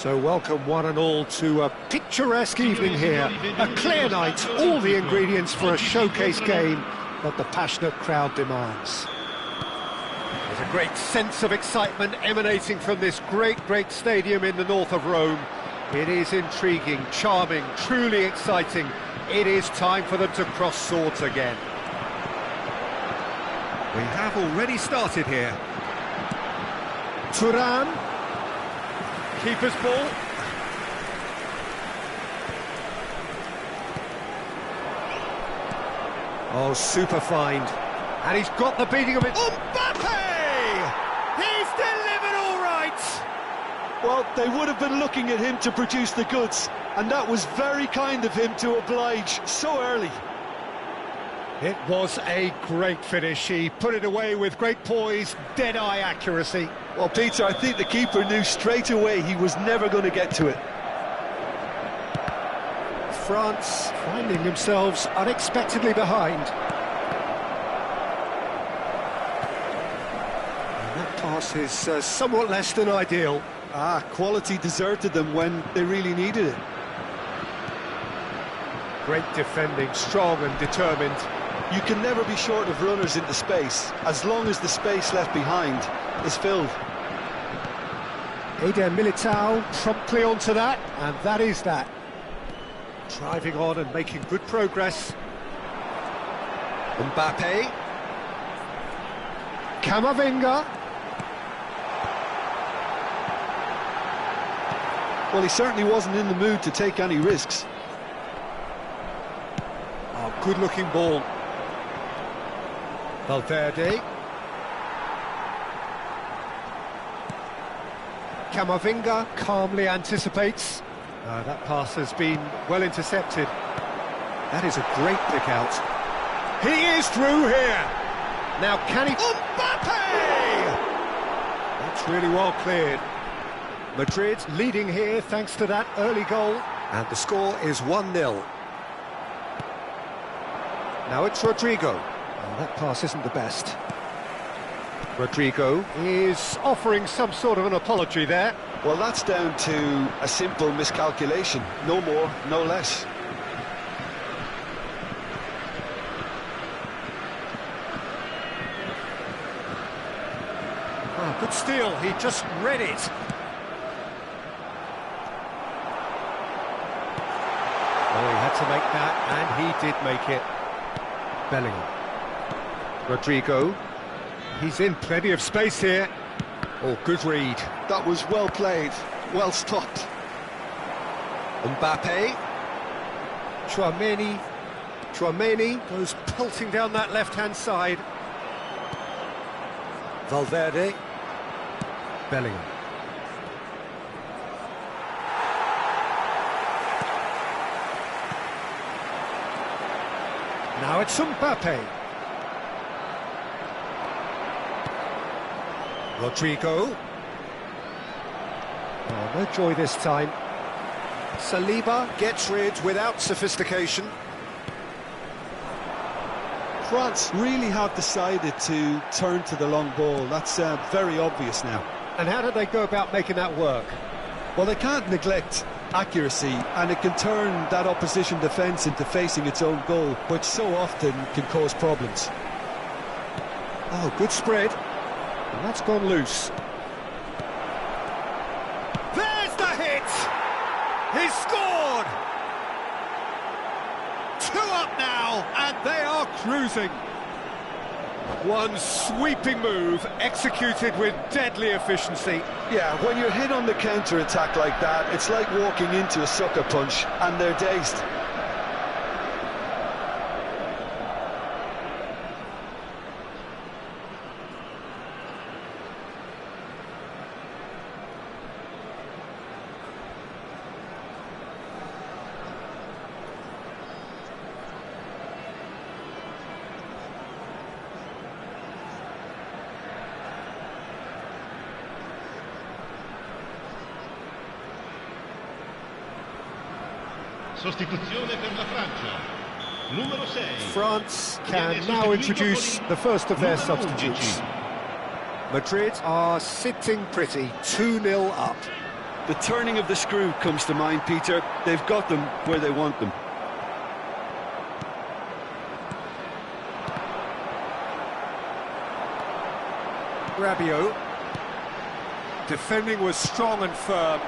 So welcome one and all to a picturesque evening here. A clear night, all the ingredients for a showcase game that the passionate crowd demands. There's a great sense of excitement emanating from this great stadium in the north of Rome. It is intriguing, charming, truly exciting. It is time for them to cross swords again. We have already started here. Turan. Keeper's ball. Oh, super find. And he's got the beating of it. Mbappe! He's delivered all right! Well, they would have been looking at him to produce the goods, and that was very kind of him to oblige so early. It was a great finish. He put it away with great poise, dead-eye accuracy. Well, Peter, I think the keeper knew straight away he was never going to get to it. France finding themselves unexpectedly behind. And that pass is somewhat less than ideal. Quality deserted them when they really needed it. Great defending, strong and determined. You can never be short of runners into space, as long as the space left behind is filled. Eder Militao promptly onto that, and that is that. Driving on and making good progress. Mbappe. Camavinga. Well, he certainly wasn't in the mood to take any risks. Oh, good-looking ball. Valverde. Camavinga calmly anticipates. That pass has been well intercepted. That is a great pick out. He is through here. Now can he... Mbappe! That's really well cleared. Madrid leading here thanks to that early goal. And the score is 1-0. Now it's Rodrigo. Oh, that pass isn't the best. Rodrigo is offering some sort of an apology there. Well, that's down to a simple miscalculation. No more, no less. Oh, good steal. He just read it. Oh, he had to make that, and he did make it. Bellingham. Rodrigo. He's in plenty of space here. Oh, good read. That was well played, well stopped. Mbappe. Chouameni goes pelting down that left-hand side. Valverde. Bellingham. Now it's Mbappe. Rodrigo. Oh, no joy this time. Saliba gets rid without sophistication. France really have decided to turn to the long ball. That's very obvious now. And how do they go about making that work? Well, they can't neglect accuracy, and it can turn that opposition defence into facing its own goal, which so often can cause problems. Oh, good spread. And that's gone loose. There's the hit! He's scored! 2 up now, and they are cruising. One sweeping move, executed with deadly efficiency. Yeah, when you're hit on the counter-attack like that, it's like walking into a sucker punch, and they're dazed. Sostituzione per la Francia. Numero 6. France can now introduce the first of their substitutes. Madrid are sitting pretty, 2-0 up. The turning of the screw comes to mind, Peter. They've got them where they want them. Rabiot. Defending was strong and firm.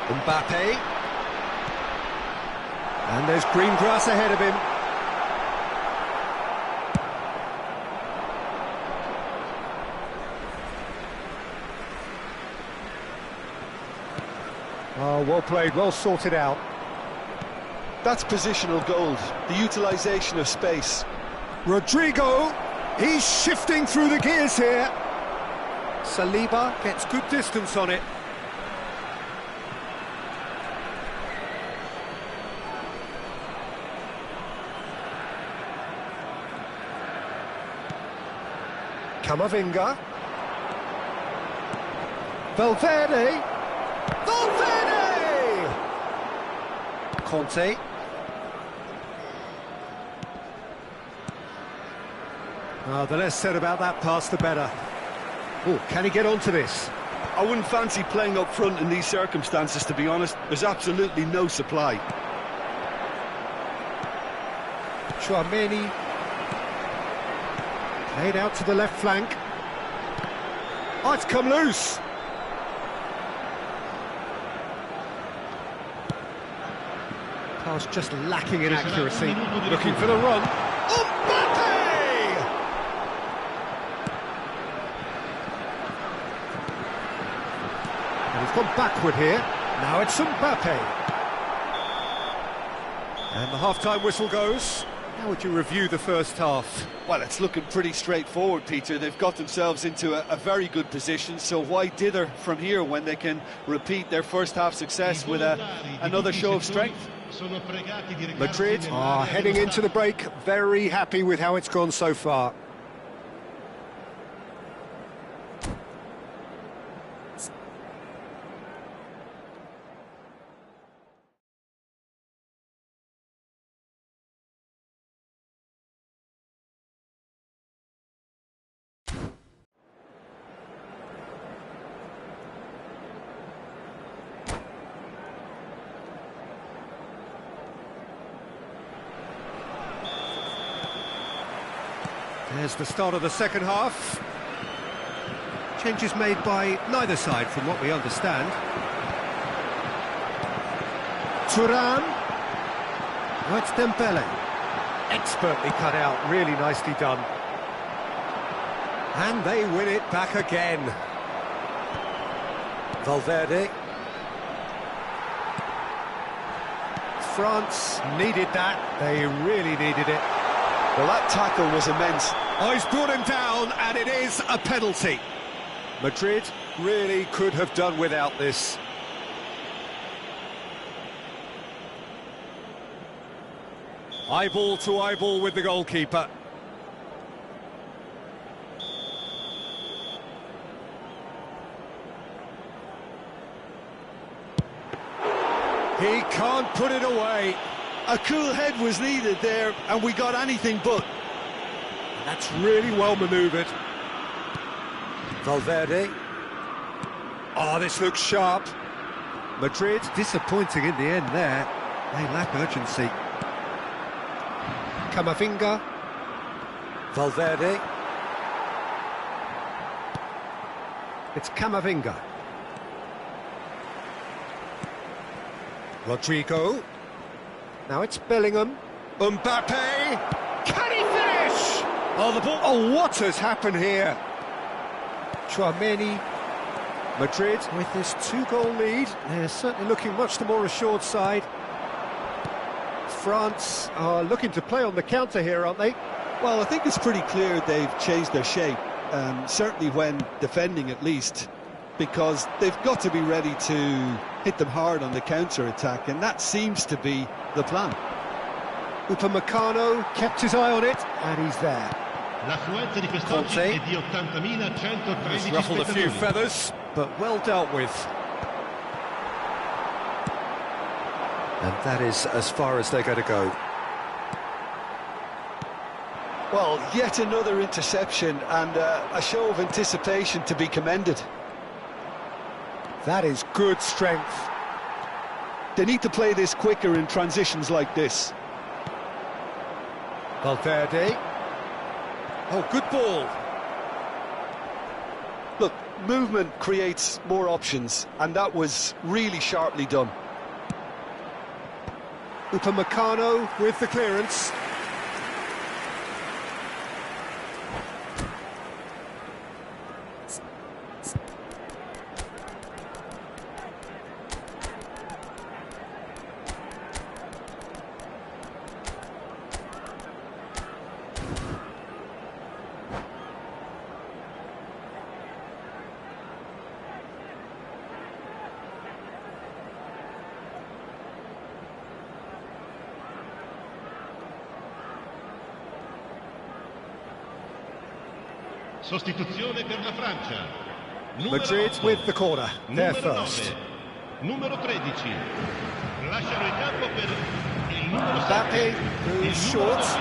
Mbappe. And there's green grass ahead of him. Oh, well played, well sorted out. That's positional gold, the utilisation of space. Rodrigo, he's shifting through the gears here. Saliba gets good distance on it. Camavinga. Valverde. Conte. The less said about that pass, the better. Oh, can he get onto this? I wouldn't fancy playing up front in these circumstances, to be honest. There's absolutely no supply. Chouameni. Played out to the left flank. Oh, it's come loose. Pass just lacking in accuracy. Looking for the run. Mbappe! And he's gone backward here. Now it's Mbappe. And the half-time whistle goes. How would you review the first half? Well, it's looking pretty straightforward, Peter. They've got themselves into a very good position, so why dither from here when they can repeat their first half success with another show of strength? Madrid are heading into the break, very happy with how it's gone so far. There's the start of the second half. Changes made by neither side from what we understand. Thuram. Oh, it's Dembele. Expertly cut out, really nicely done. And they win it back again. Valverde. France needed that, they really needed it. Well, that tackle was immense. Oh, he's brought him down, and it is a penalty. Madrid really could have done without this. Eyeball to eyeball with the goalkeeper. He can't put it away. A cool head was needed there, and we got anything but. That's really well manoeuvred. Valverde. Oh, this looks sharp. Madrid disappointing in the end there. They lack urgency. Camavinga. Valverde. It's Camavinga. Rodrigo. Now it's Bellingham. Mbappe! Can he finish? Oh, the ball. Oh, what has happened here? Chouameni. Madrid with this 2-goal lead. They're certainly looking much the more assured side. France are looking to play on the counter here, aren't they? Well, I think it's pretty clear they've changed their shape, certainly when defending at least, because they've got to be ready to hit them hard on the counter-attack, and that seems to be the plan. Upamecano kept his eye on it, and he's there. Conte has ruffled a few feathers, but well dealt with. And that is as far as they're going to go. Well, yet another interception, and a show of anticipation to be commended. That is good strength. They need to play this quicker in transitions like this. Valverde. Oh, good ball. Look, movement creates more options, and that was really sharply done. Upamecano with the clearance. Sostituzione per la Francia. Madrid 8. with the corner. They're Numero first. 9. Numero 13. Lasciano il campo per il numero 7. Mbappe Il goes numero short. 12.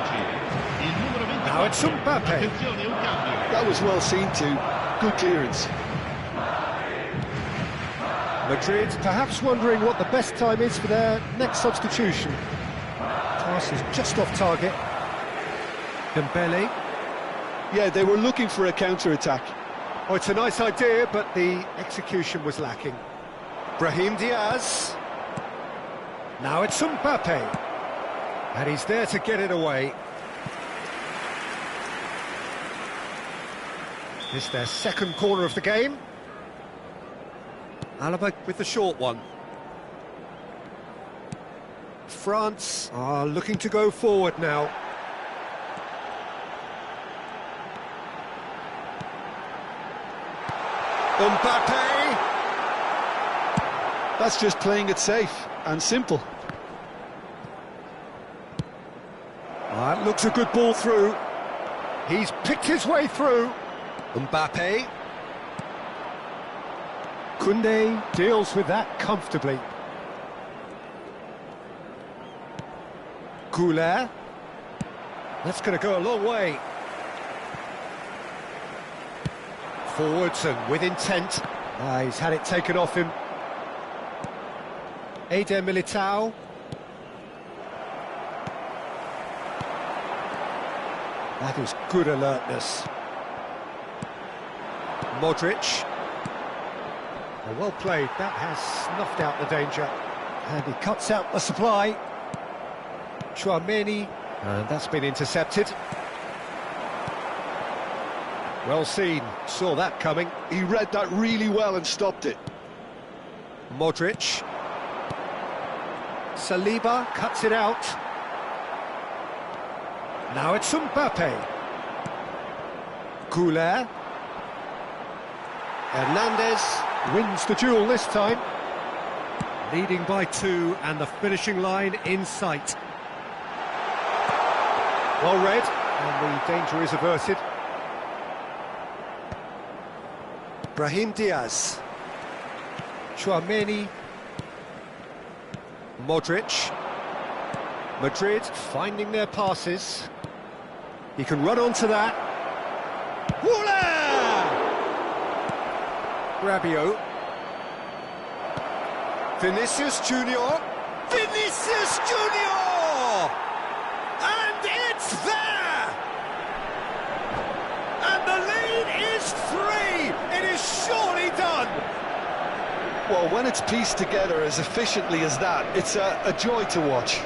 Il numero 24. Now it's Mbappe. Attenzione, un cambio. That was well seen too. Good clearance. Madrid perhaps wondering what the best time is for their next substitution. Pass is just off target. Dembele. Yeah, they were looking for a counter-attack. Oh, it's a nice idea, but the execution was lacking. Brahim Diaz. Now it's Mbappe. And he's there to get it away. It's their second corner of the game. Alaba with the short one. France are looking to go forward now. Mbappe! That's just playing it safe and simple. That looks a good ball through. He's picked his way through. Mbappe. Koundé deals with that comfortably. Goulet. That's going to go a long way. Forwards and with intent. He's had it taken off him. Eder Militao. That is good alertness. Modric. Oh, well played. That has snuffed out the danger. And he cuts out the supply. Chouameni. And that's been intercepted. Well seen. Saw that coming. He read that really well and stopped it. Modric. Saliba cuts it out. Now it's Mbappe. Goulet. Hernandez wins the duel this time. Leading by 2 and the finishing line in sight. Well read, and the danger is averted. Brahim Diaz. Chouameni. Modric. Madrid finding their passes. He can run onto that. Voila! Rabiot. Vinicius Junior. Vinicius Junior! And it's there! And the lead is 3! It is surely done! Well, when it's pieced together as efficiently as that, it's a joy to watch.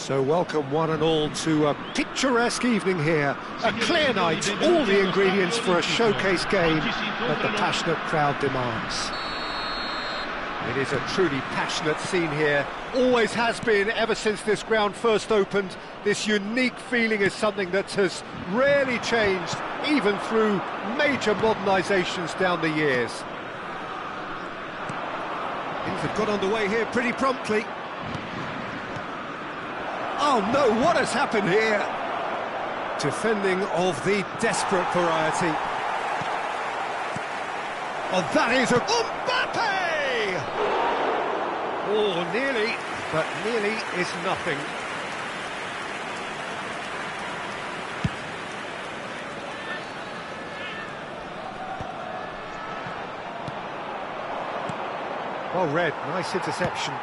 So welcome one and all to a picturesque evening here. A clear night, all the ingredients for a showcase game that the passionate crowd demands. It is a truly passionate scene here. Always has been ever since this ground first opened. This unique feeling is something that has rarely changed, even through major modernisations down the years. Things have got underway here pretty promptly. Oh no, what has happened here? Defending of the desperate variety. Oh, that is a... Mbappe! Oh, nearly, but nearly is nothing. Well read, nice interception.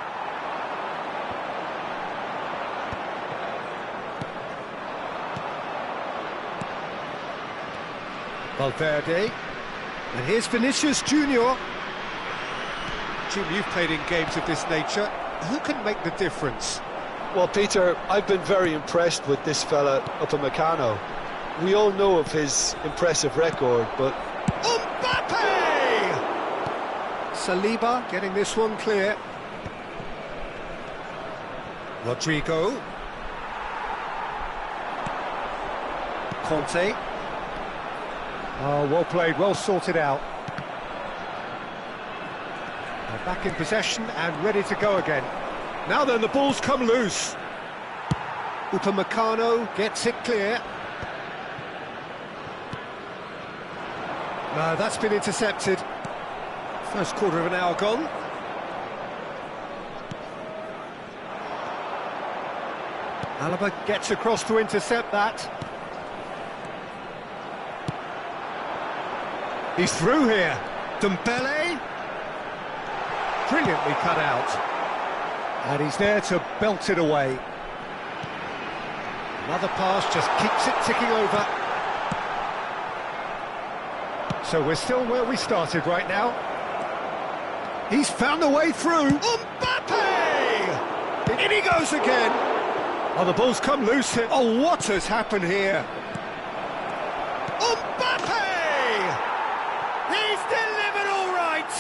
Valverde, and here's Vinicius Junior. Jim, you've played in games of this nature. Who can make the difference? Well, Peter, I've been very impressed with this fella, Upamecano. We all know of his impressive record, but... Mbappe! Saliba getting this one clear. Rodrigo. Conte. Oh, well played, well sorted out. They're back in possession and ready to go again. Now then, the ball's come loose. Upamecano gets it clear. No, that's been intercepted. First quarter of an hour gone. Alaba gets across to intercept that. He's through here. Dembele. Brilliantly cut out. And he's there to belt it away. Another pass just keeps it ticking over. So we're still where we started right now. He's found a way through. Mbappe! In he goes again. Oh, the ball's come loose here. Oh, what has happened here? Mbappe! He's delivered all right.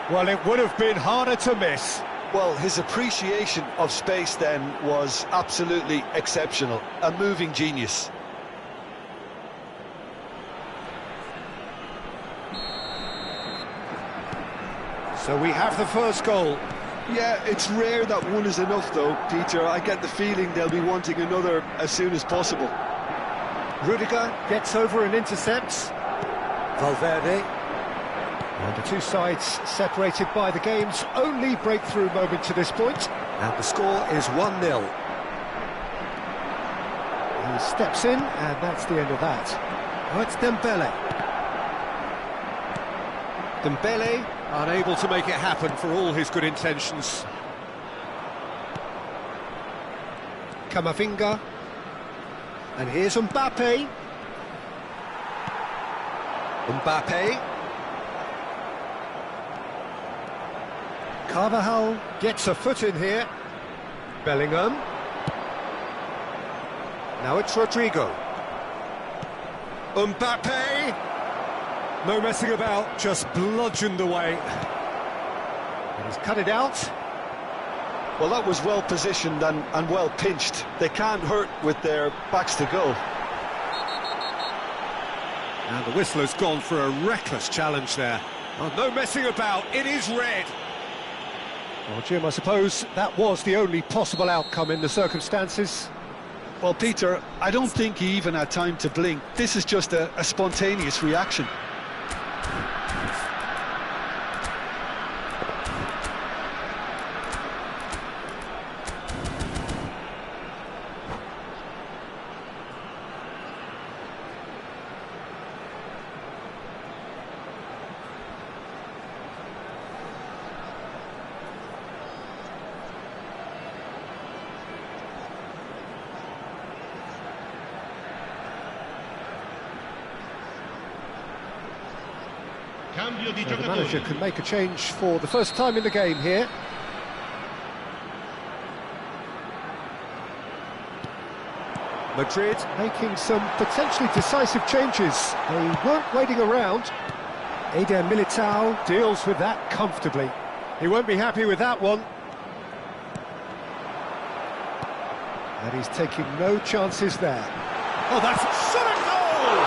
Well, it would have been harder to miss. Well, his appreciation of space then was absolutely exceptional. A moving genius. So we have the first goal. Yeah, it's rare that one is enough though, Peter. I get the feeling they'll be wanting another as soon as possible. Rudiger gets over and intercepts. Valverde. And the two sides separated by the game's only breakthrough moment to this point. And the score is 1-0. He steps in, and that's the end of that. Now it's Dembele. Dembele unable to make it happen for all his good intentions. Camavinga. And here's Mbappe. Mbappe. Carvajal gets a foot in here. Bellingham. Now it's Rodrigo. Mbappe. No messing about, just bludgeoned away. And he's cut it out. Well, that was well positioned and well pinched. They can't hurt with their backs to goal. And the whistle has gone for a reckless challenge there. Oh, no messing about, it is red. Well, Jim, I suppose that was the only possible outcome in the circumstances. Well, Peter, I don't think he even had time to blink. This is just a spontaneous reaction. Cambio di So the giocatori. manager can make a change for the first time in the game here. Madrid making some potentially decisive changes. They weren't waiting around. Eder Militao deals with that comfortably. He won't be happy with that one. And he's taking no chances there. Oh, that's shot a goal!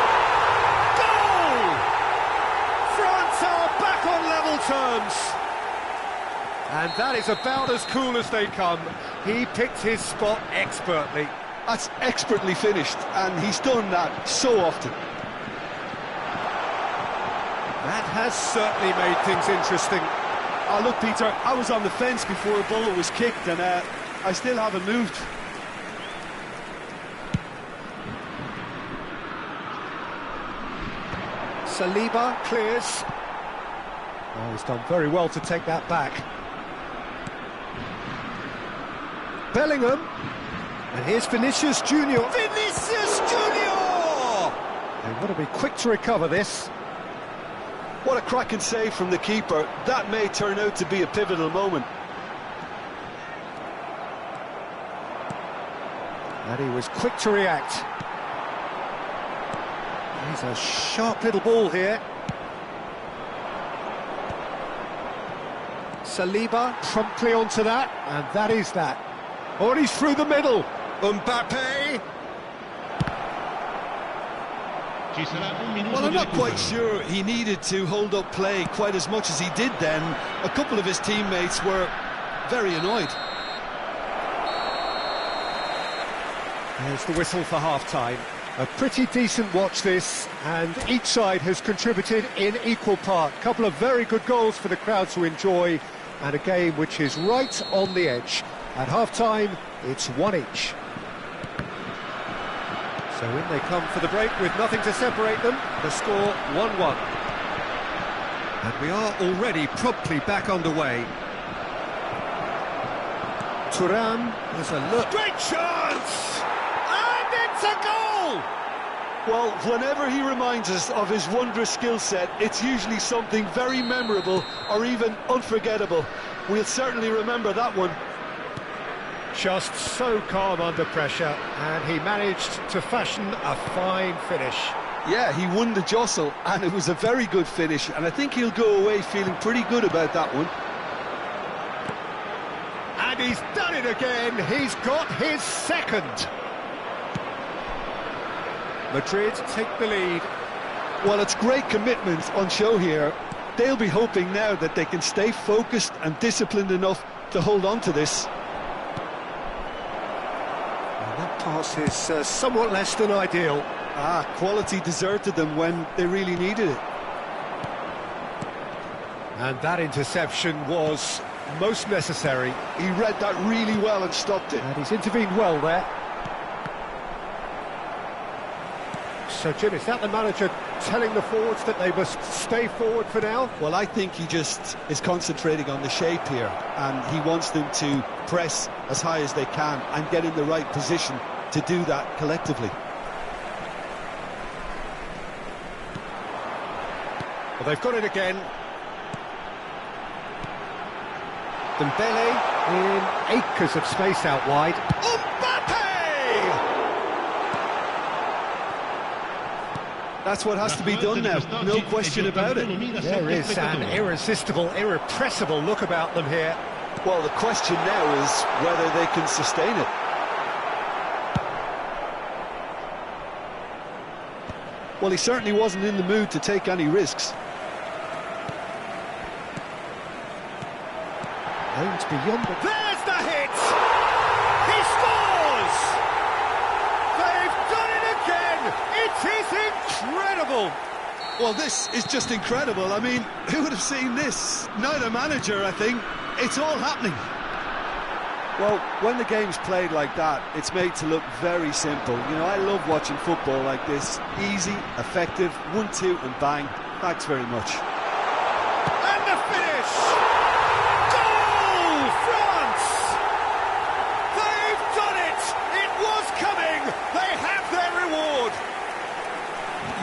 Goal! France are back on level terms. And that is about as cool as they come. He picked his spot expertly. That's expertly finished, and he's done that so often. That has certainly made things interesting. Oh, look, Peter, I was on the fence before the ball was kicked, and I still haven't moved. Saliba clears. Oh, he's done very well to take that back. Bellingham. And here's Vinicius Junior. Vinicius Junior! They want to be quick to recover this. What a cracking save from the keeper. That may turn out to be a pivotal moment. And he was quick to react. He's a sharp little ball here. Saliba promptly onto that, and that is that. Oh, and he's through the middle. Mbappe. Well, I'm not quite sure he needed to hold up play quite as much as he did then. A couple of his teammates were very annoyed. There's the whistle for half-time. A pretty decent watch this, and each side has contributed in equal part. A couple of very good goals for the crowd to enjoy, and a game which is right on the edge. At half-time, it's one each. So in they come for the break with nothing to separate them. The score 1-1. And we are already promptly back underway. Thuram has a look. Great chance! And it's a goal! Well, whenever he reminds us of his wondrous skill set, it's usually something very memorable or even unforgettable. We'll certainly remember that one. Just so calm under pressure, and he managed to fashion a fine finish. Yeah, he won the jostle, and it was a very good finish, and I think he'll go away feeling pretty good about that one. And he's done it again, he's got his second. Madrid take the lead. Well, it's great commitment on show here. They'll be hoping now that they can stay focused and disciplined enough to hold on to this. That pass is somewhat less than ideal. Quality deserted them when they really needed it. And that interception was most necessary. He read that really well and stopped it. And he's intervened well there. So, Jim, is that the manager telling the forwards that they must stay forward for now? Well, I think he just is concentrating on the shape here, and he wants them to press as high as they can and get in the right position to do that collectively. Well, they've got it again. Dembele in acres of space out wide. Mbappe! That's what has to be done now, no question about it. There is an irresistible, irrepressible look about them here. Well, the question now is whether they can sustain it. Well, he certainly wasn't in the mood to take any risks. Aims beyond the... There's the hit! He scores! They've done it again! It is incredible! Well, this is just incredible. I mean, who would have seen this? Neither manager, I think. It's all happening. Well, when the game's played like that, it's made to look very simple. You know, I love watching football like this. Easy, effective, 1-2 and bang. Thanks very much. And the finish! Goal, France! They've done it! It was coming! They have their reward!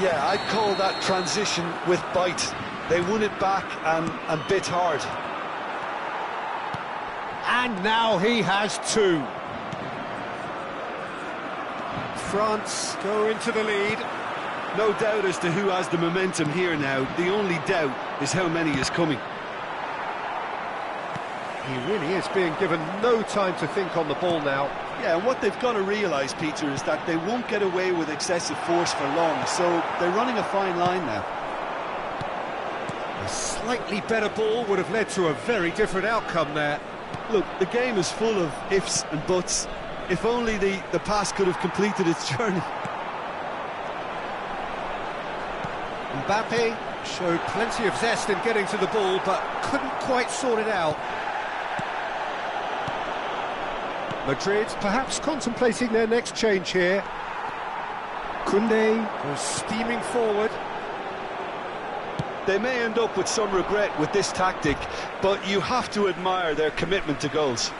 Yeah, I'd call that transition with bite. They won it back and bit hard. And now he has two. France go into the lead. No doubt as to who has the momentum here now. The only doubt is how many is coming. He really is being given no time to think on the ball now. Yeah, and what they've got to realise, Peter, is that they won't get away with excessive force for long, so they're running a fine line now. A slightly better ball would have led to a very different outcome there. Look, the game is full of ifs and buts. If only the pass could have completed its journey. Mbappe showed plenty of zest in getting to the ball, but couldn't quite sort it out. Madrid perhaps contemplating their next change here. Koundé was steaming forward. They may end up with some regret with this tactic, but you have to admire their commitment to goals.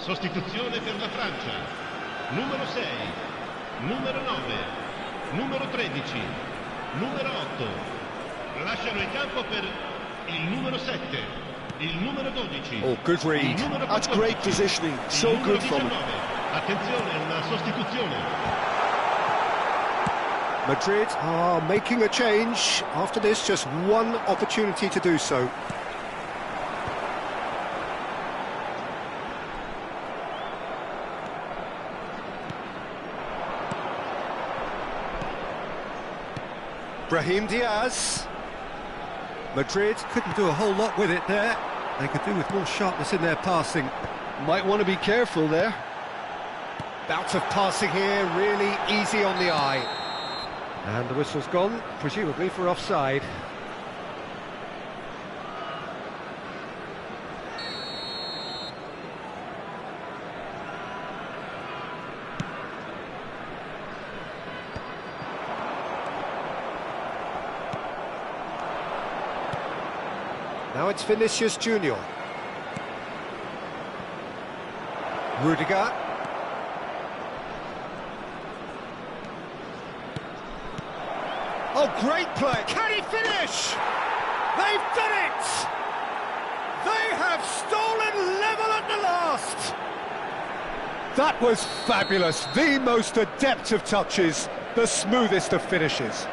Sostituzione per la Francia. Numero 6, numero 9, numero 13, numero 8. Lasciano il campo per il numero 7, il numero 12. Oh, good read. That's great positioning. So good from him. Attenzione, una sostituzione. Madrid are making a change. After this, just one opportunity to do so. Brahim Diaz. Madrid couldn't do a whole lot with it there. They could do with more sharpness in their passing. Might want to be careful there. Bout of passing here, really easy on the eye. And the whistle's gone, presumably for offside. Now it's Vinicius Junior. Rudiger. Oh, great play. Can he finish? They've done it! They have stolen level at the last! That was fabulous. The most adept of touches, the smoothest of finishes.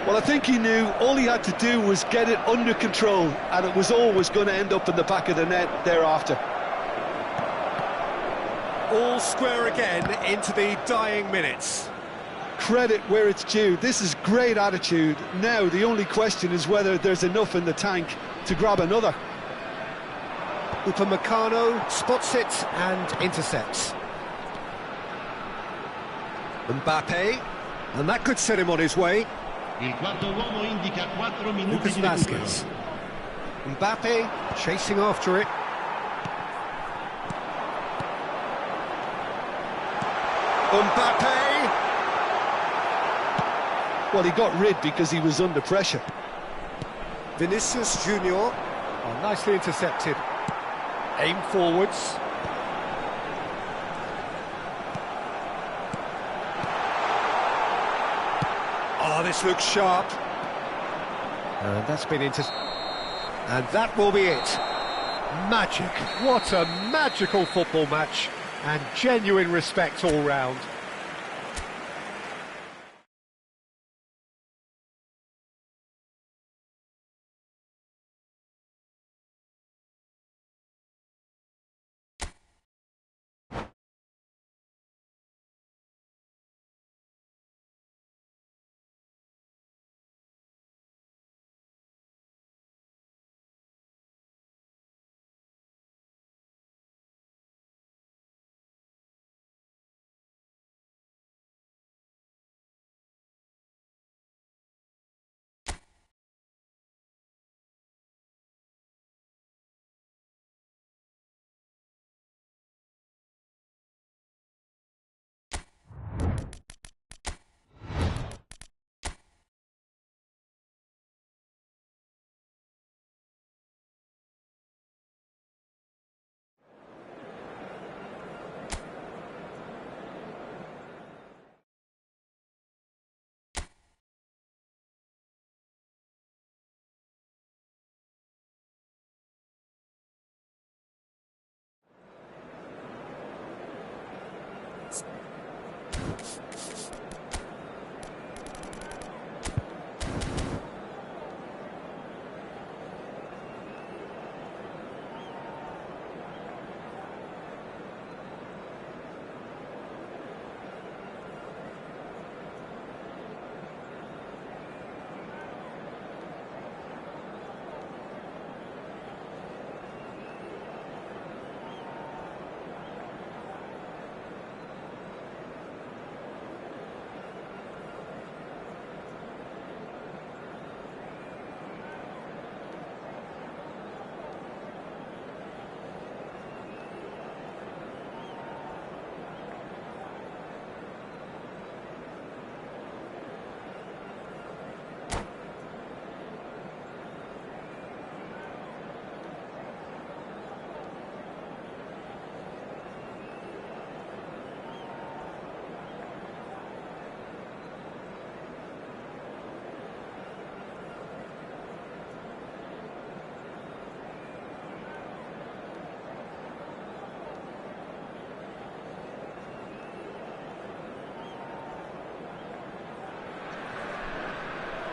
Well, I think he knew all he had to do was get it under control, and it was always going to end up in the back of the net thereafter. All square again into the dying minutes. Credit where it's due. This is great attitude. Now the only question is whether there's enough in the tank to grab another. Upamecano spots it and intercepts. Mbappe, and that could set him on his way. Il quarto uomo indica 4 minuti Lucas di recupero. Vazquez. Mbappe chasing after it. Mbappe! Well, he got rid because he was under pressure. Vinicius Junior. Oh, nicely intercepted. Aim forwards. Oh, this looks sharp. And that's been and that will be it. Magic. What a magical football match. And genuine respect all round.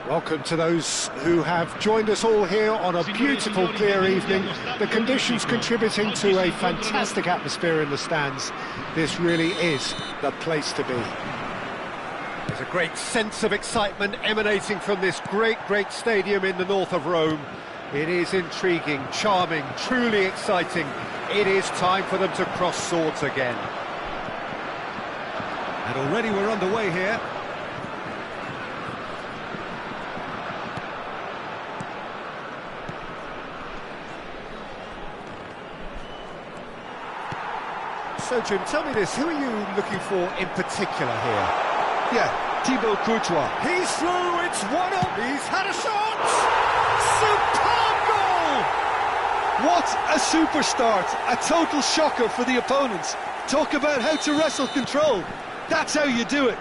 Welcome to those who have joined us all here on a beautiful, clear evening. The conditions contributing to a fantastic atmosphere in the stands. This really is the place to be. There's a great sense of excitement emanating from this great stadium in the north of Rome. It is intriguing, charming, truly exciting. It is time for them to cross swords again. And already we're underway here. So, Jim, tell me this, who are you looking for in particular here? Yeah, Thibaut Courtois. He's through, it's 1-up, he's had a shot! Superb goal! What a super start, a total shocker for the opponents. Talk about how to wrestle control, that's how you do it.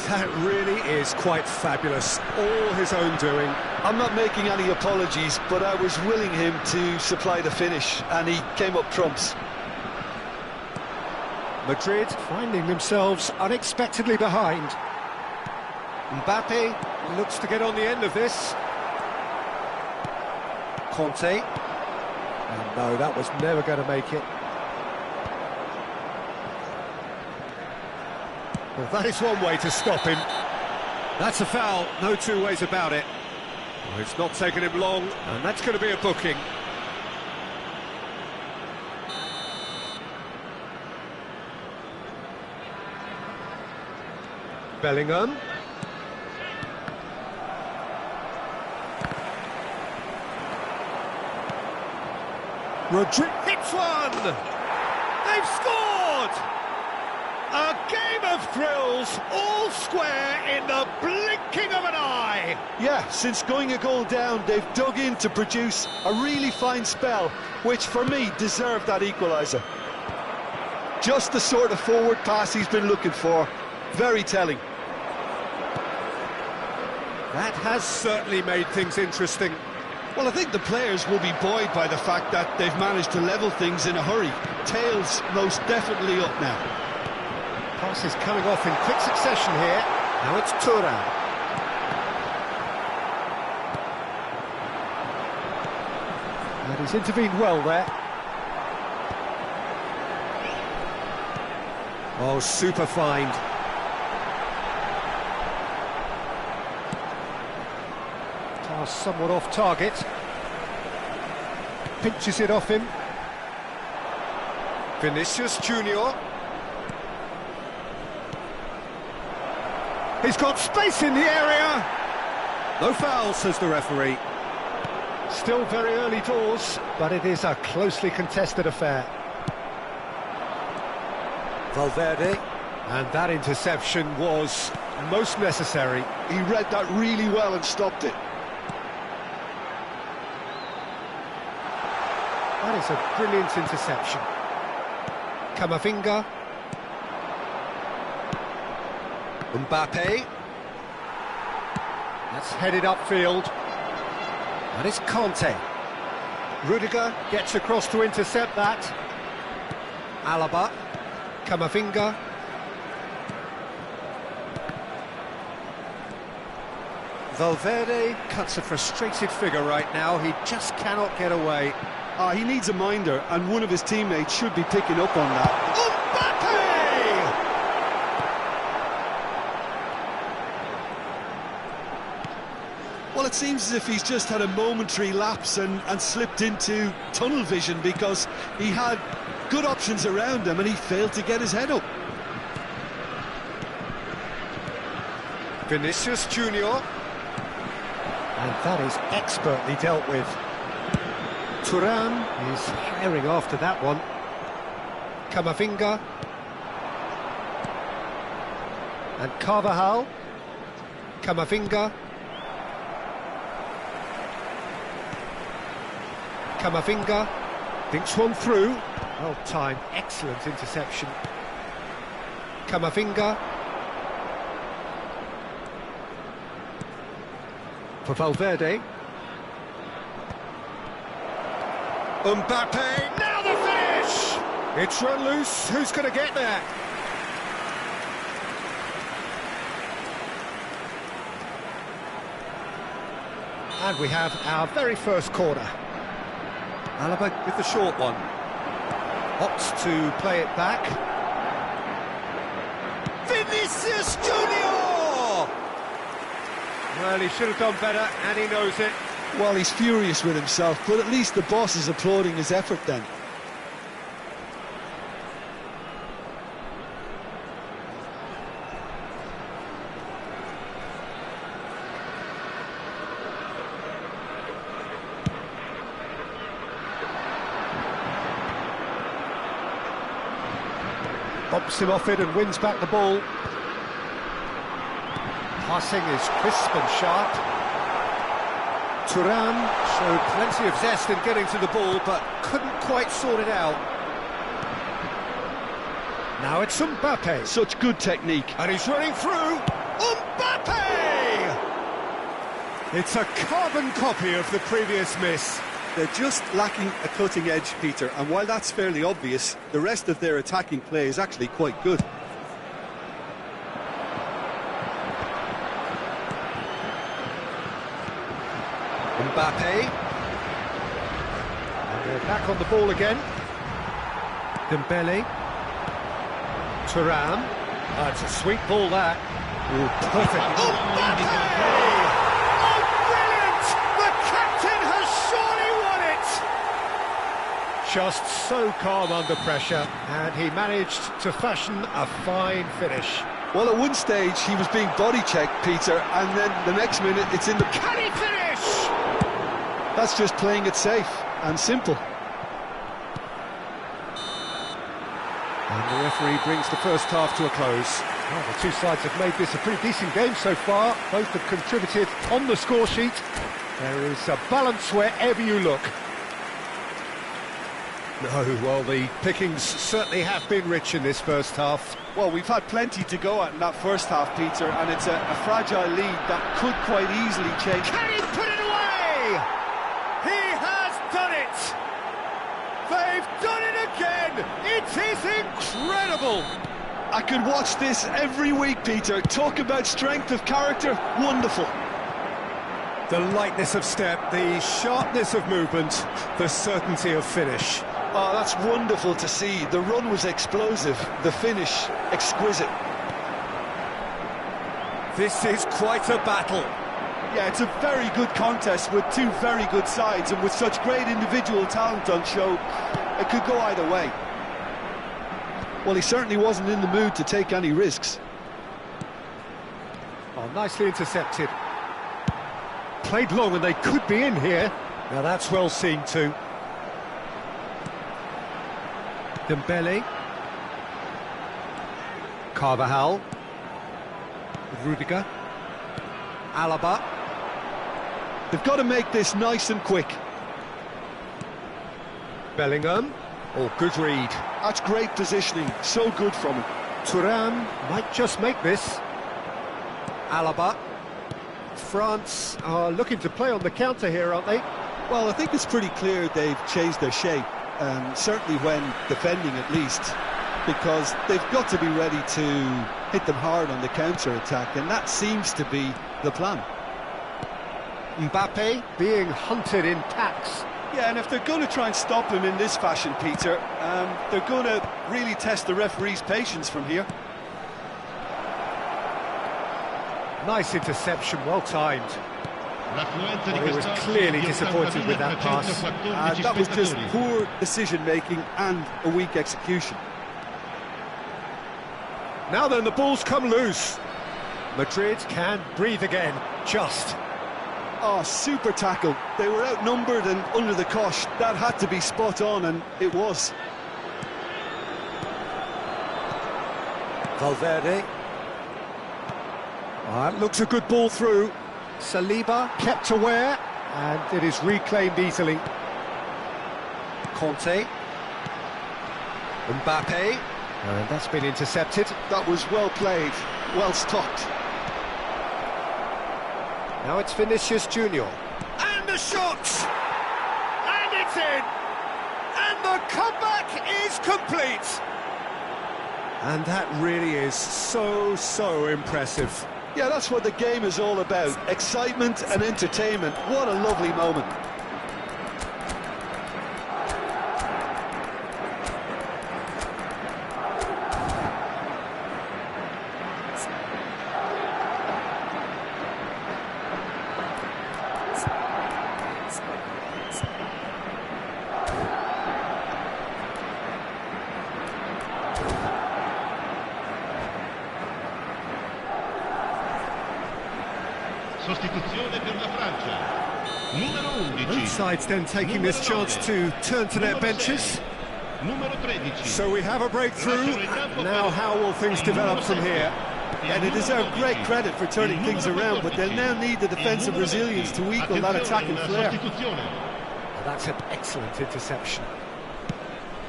That really is quite fabulous, all his own doing. I'm not making any apologies, but I was willing him to supply the finish, and he came up trumps. Madrid finding themselves unexpectedly behind. Mbappe looks to get on the end of this. Conte. And no, that was never going to make it. Well, that is one way to stop him. That's a foul, no two ways about it. Well, it's not taken him long, and that's going to be a booking. Bellingham. Rodri hits one! They've scored! A game of thrills, all square in the blinking of an eye! Yeah, since going a goal down, they've dug in to produce a really fine spell, which for me deserved that equaliser. Just the sort of forward pass he's been looking for. Very telling. That has certainly made things interesting. Well, I think the players will be buoyed by the fact that they've managed to level things in a hurry. Tails most definitely up now. Passes coming off in quick succession here. Now it's Thuram. And he's intervened well there. Oh, super find. Somewhat off target. Pinches it off him. Vinicius Junior. He's got space in the area. No foul, says the referee. Still very early doors, but it is a closely contested affair. Valverde. And that interception was most necessary. He read that really well and stopped it. That is a brilliant interception. Camavinga. Mbappe. That's headed upfield. That is Conte. Rudiger gets across to intercept that. Alaba. Camavinga. Valverde cuts a frustrated figure right now. He just cannot get away. He needs a minder, and one of his teammates should be picking up on that. Mbappe! Well, it seems as if he's just had a momentary lapse and slipped into tunnel vision, because he had good options around him and he failed to get his head up. Vinicius Junior. And that is expertly dealt with. Thuram is herring after that one. Camavinga. And Carvajal. Camavinga. Camavinga. Thinks one through. Well timed, excellent interception. Camavinga. For Valverde. Mbappe, now the finish! It's run loose, who's going to get there? And we have our very first corner. Alaba with the short one. Opts to play it back. Vinicius Junior! Well, he should have done better, and he knows it. Well, he's furious with himself, but at least the boss is applauding his effort then. Bumps him off it and wins back the ball. Passing is crisp and sharp. Thuram showed plenty of zest in getting to the ball, but couldn't quite sort it out. Now it's Mbappe. Such good technique. And he's running through. Mbappe! It's a carbon copy of the previous miss. They're just lacking a cutting edge, Peter, and while that's fairly obvious, the rest of their attacking play is actually quite good. Mbappe. And they're back on the ball again. Dembele. Thuram. Oh, it's a sweet ball, that. Ooh, perfect. Mbappe! Oh, brilliant! The captain has surely won it! Just so calm under pressure, and he managed to fashion a fine finish. Well, at one stage, he was being body-checked, Peter, and then the next minute, it's in the... Can he finish? That's just playing it safe and simple. And the referee brings the first half to a close. Well, the two sides have made this a pretty decent game so far. Both have contributed on the score sheet. There is a balance wherever you look. No, well, the pickings certainly have been rich in this first half. Well, we've had plenty to go at in that first half, Peter, and it's a fragile lead that could quite easily change. Can he put it away? He has done it! They've done it again! It is incredible! I could watch this every week, Peter. Talk about strength of character, wonderful. The lightness of step, the sharpness of movement, the certainty of finish. Oh, that's wonderful to see. The run was explosive, the finish exquisite. This is quite a battle. Yeah, it's a very good contest with two very good sides, and with such great individual talent on show, it could go either way. Well, he certainly wasn't in the mood to take any risks. Oh, nicely intercepted. Played long and they could be in here. Now that's well seen too. Dembele. Carvajal. Rudiger. Alaba. They've got to make this nice and quick. Bellingham. Oh, good read. That's great positioning, so good from him. Thuram might just make this. Alaba. France are looking to play on the counter here, aren't they? Well, I think it's pretty clear they've changed their shape, certainly when defending at least, because they've got to be ready to hit them hard on the counter-attack, and that seems to be the plan. Mbappe being hunted in packs. Yeah, and if they're going to try and stop him in this fashion, Peter, they're going to really test the referee's patience from here. Nice interception, well timed. Well, he was clearly disappointed with that pass. That was just poor decision-making and a weak execution. Now then, the ball's come loose. Madrid can breathe again, just. Oh, super tackle. They were outnumbered and under the cosh. That had to be spot on, and it was. Valverde. That looks a good ball through. Saliba kept aware, and it is reclaimed easily. Conte. Mbappe. And that's been intercepted. That was well played, well stopped. Now it's Vinicius Junior. And the shot! And it's in! And the comeback is complete! And that really is so impressive. Yeah, that's what the game is all about. Excitement and entertainment. What a lovely moment. Sostituzione per la Francia. Numero 11. Both sides then taking this chance to turn to their benches. Numero 13. So we have a breakthrough. Now how will things develop from here? And they deserve great credit for turning things around, but they'll now need the defensive resilience to equal that attacking flair. Well, that's an excellent interception.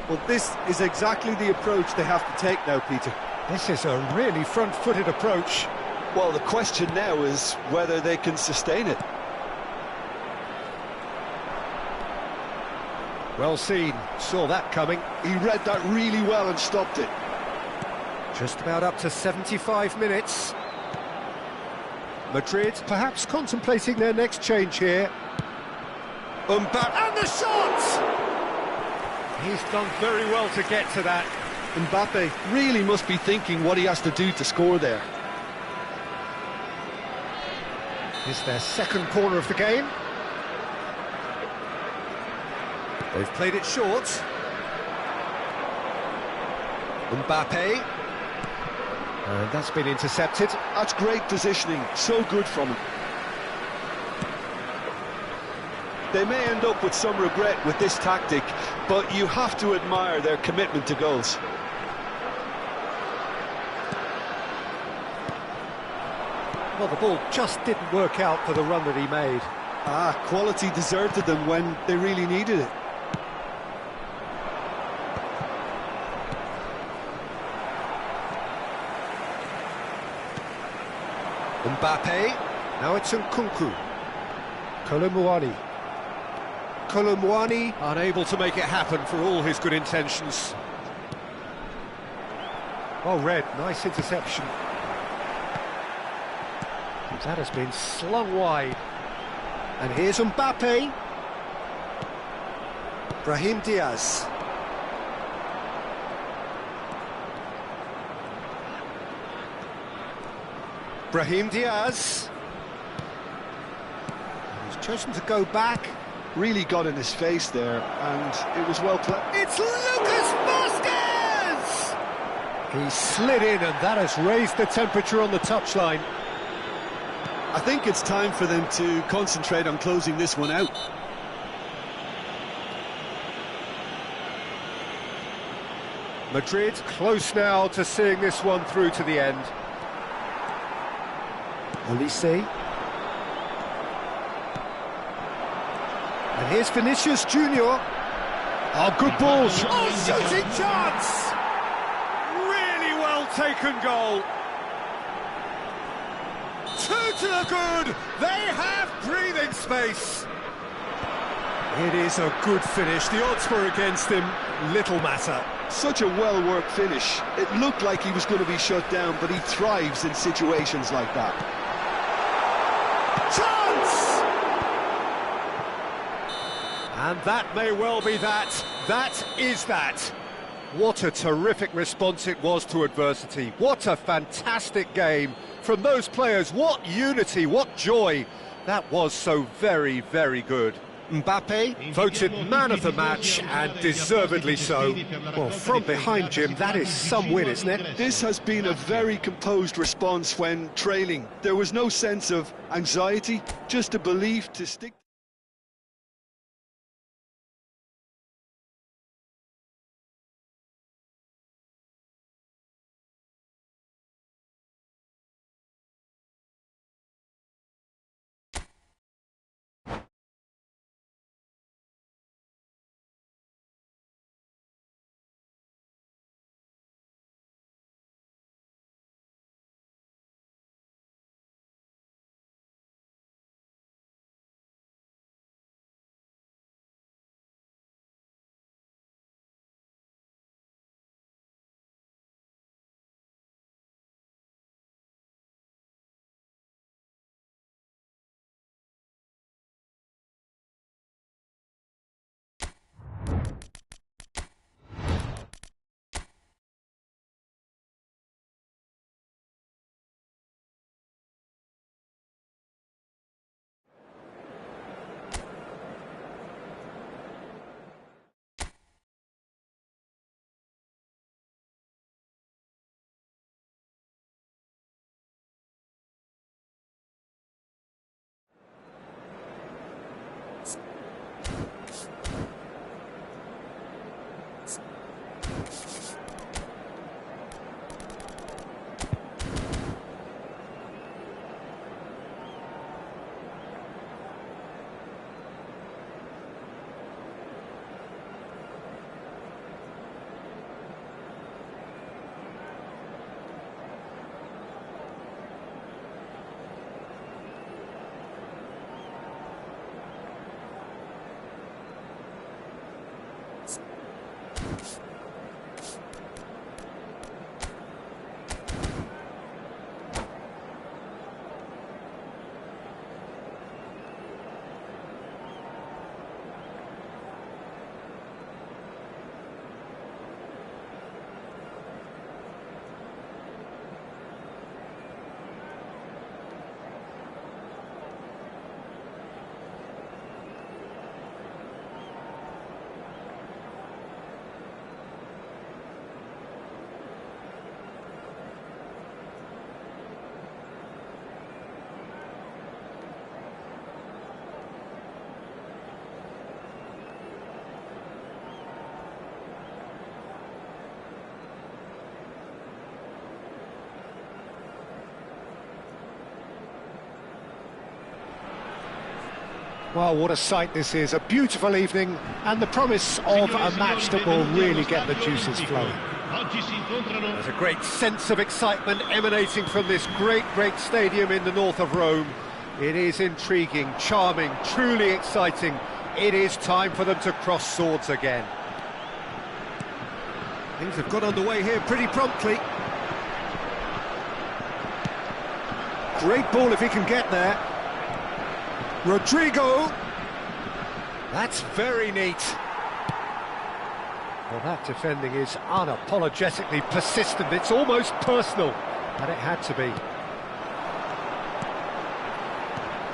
Well, this is exactly the approach they have to take now, Peter. This is a really front-footed approach. Well, the question now is whether they can sustain it. Well seen, saw that coming. He read that really well and stopped it. Just about up to 75 minutes. Madrid perhaps contemplating their next change here. Mbappe, and the shot! He's done very well to get to that. Mbappe really must be thinking what he has to do to score there. It's their second corner of the game. They've played it short. Mbappe. And that's been intercepted. That's great positioning, so good from him. They may end up with some regret with this tactic, but you have to admire their commitment to goals. Well, the ball just didn't work out for the run that he made. Quality deserted them when they really needed it. Mbappe, now it's Nkunku. Kolomouani. Kolomouani unable to make it happen for all his good intentions. Well read, nice interception. That has been slung wide. And here's Mbappe. Brahim Diaz. Brahim Diaz. He's chosen to go back. Really got in his face there, and it was well played. It's Lucas Vasquez! He slid in, and that has raised the temperature on the touchline. I think it's time for them to concentrate on closing this one out. Madrid close now to seeing this one through to the end. Olise. And here's Vinicius Junior. Oh, good balls. Oh, shooting chance! Really well taken goal. Two to the good. They have breathing space. It is a good finish. The odds were against him. Little matter. Such a well-worked finish. It looked like he was going to be shut down, but he thrives in situations like that. Chance! And that may well be that. That is that. What a terrific response it was to adversity. What a fantastic game from those players. What unity, what joy. That was so very, very good. Mbappe voted man of the match, and deservedly so. Well, from behind, Jim, that is some win, isn't it? This has been a very composed response when trailing. There was no sense of anxiety, just a belief to stick. Well, what a sight this is, a beautiful evening, and the promise of a match that will really get the juices flowing. There's a great sense of excitement emanating from this great stadium in the north of Rome. It is intriguing, charming, truly exciting. It is time for them to cross swords again. Things have got underway here pretty promptly. Great ball if he can get there. Rodrigo. That's very neat. Well, that defending is unapologetically persistent. It's almost personal, but it had to be.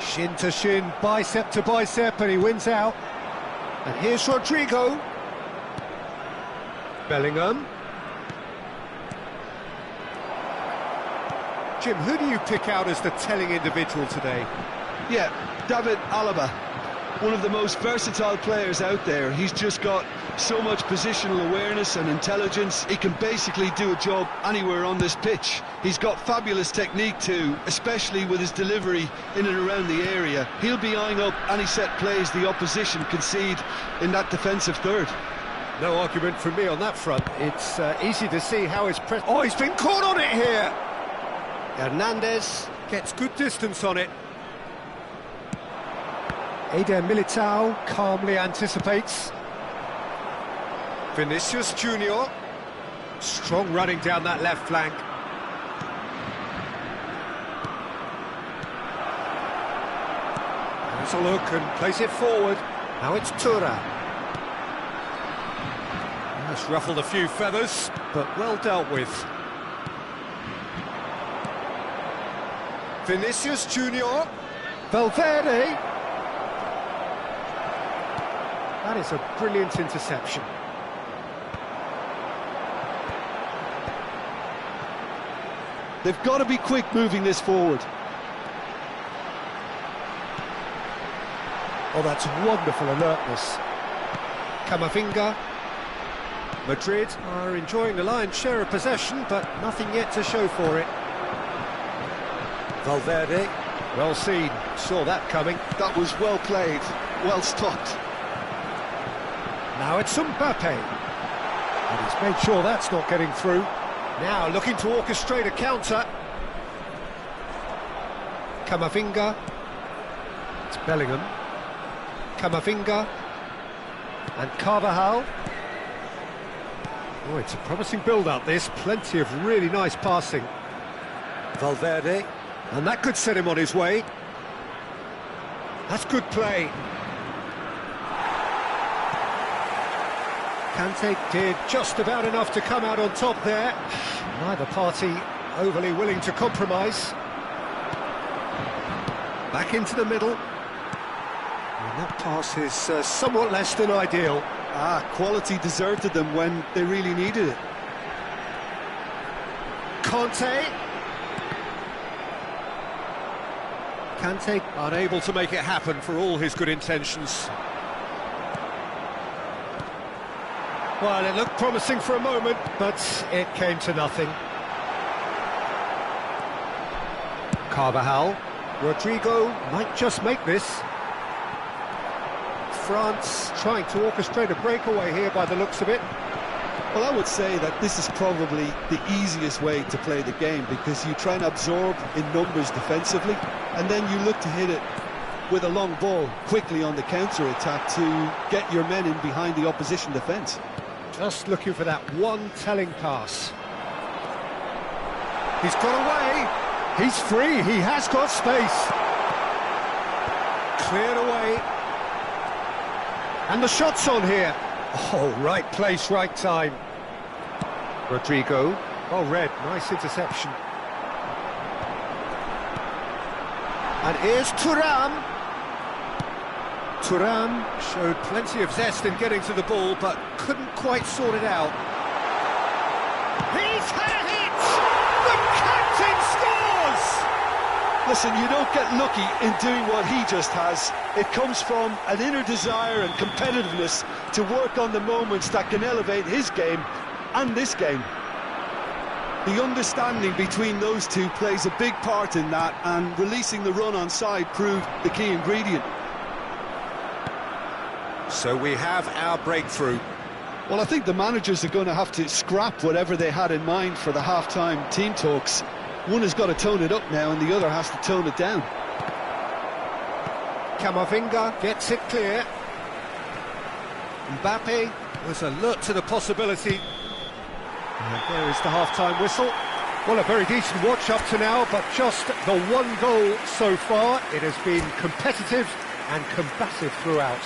Shin to shin, bicep to bicep, and he wins out. And here's Rodrigo. Bellingham. Jim, who do you pick out as the telling individual today? Yeah, David Alaba, one of the most versatile players out there. He's just got so much positional awareness and intelligence. He can basically do a job anywhere on this pitch. He's got fabulous technique too, especially with his delivery in and around the area. He'll be eyeing up any set plays the opposition concede in that defensive third. No argument from me on that front. It's easy to see how his press... Oh, he's been caught on it here! Hernandez gets good distance on it. Eder Militao calmly anticipates. Vinicius Junior. Strong running down that left flank. Has a look and plays it forward. Now it's Tura. That's ruffled a few feathers, but well dealt with. Vinicius Junior. Valverde. That is a brilliant interception. They've got to be quick moving this forward. Oh, that's wonderful alertness. Camavinga. Madrid are enjoying the lion's share of possession, but nothing yet to show for it. Valverde, well seen, saw that coming. That was well played, well stopped. Now it's Mbappe. And he's made sure that's not getting through. Now looking to orchestrate a counter. Camavinga. It's Bellingham. Camavinga. And Carvajal. Oh, it's a promising build-up, this. Plenty of really nice passing. Valverde. And that could set him on his way. That's good play. Kante did just about enough to come out on top there. Neither party overly willing to compromise. Back into the middle. And that pass is somewhat less than ideal. Quality deserted them when they really needed it. Kante unable to make it happen for all his good intentions. Well, it looked promising for a moment, but it came to nothing. Carvajal. Rodrigo might just make this. France trying to orchestrate a breakaway here by the looks of it. Well, I would say that this is probably the easiest way to play the game, because you try and absorb in numbers defensively, and then you look to hit it with a long ball quickly on the counter-attack to get your men in behind the opposition defence. Just looking for that one telling pass. He's got away. He's free. He has got space. Cleared away. And the shot's on here. Oh, right place, right time. Rodrigo. Well read. Nice interception. And here's Thuram. Thuram showed plenty of zest in getting to the ball, but couldn't quite sort it out. He's had a hit! The captain scores! Listen, you don't get lucky in doing what he just has. It comes from an inner desire and competitiveness to work on the moments that can elevate his game and this game. The understanding between those two plays a big part in that, and releasing the run on side proved the key ingredient. So we have our breakthrough. Well, I think the managers are going to have to scrap whatever they had in mind for the half-time team talks. One has got to tone it up now, and the other has to tone it down. Camavinga gets it clear. Mbappe was alert to the possibility. And there is the half-time whistle. Well, a very decent watch up to now, but just the one goal so far. It has been competitive and combative throughout.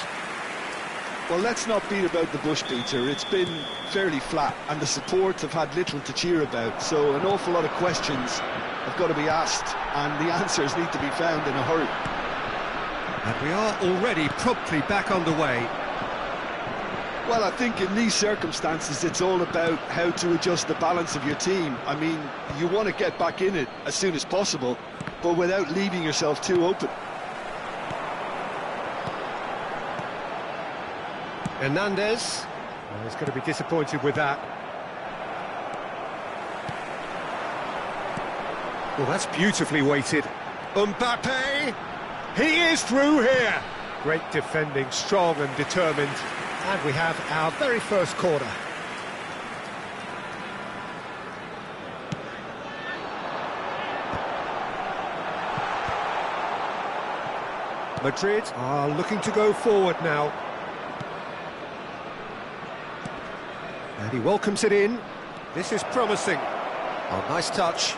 Well, let's not beat about the bush, Peter. It's been fairly flat, and the support have had little to cheer about. So an awful lot of questions have got to be asked, and the answers need to be found in a hurry. And we are already promptly back underway. Well, I think in these circumstances, it's all about how to adjust the balance of your team. I mean, you want to get back in it as soon as possible, but without leaving yourself too open. Hernandez, well, he's going to be disappointed with that. Well, that's beautifully weighted. Mbappe, he is through here. Great defending, strong and determined. And we have our very first corner. Madrid are looking to go forward now. And he welcomes it in. This is promising. Oh, nice touch.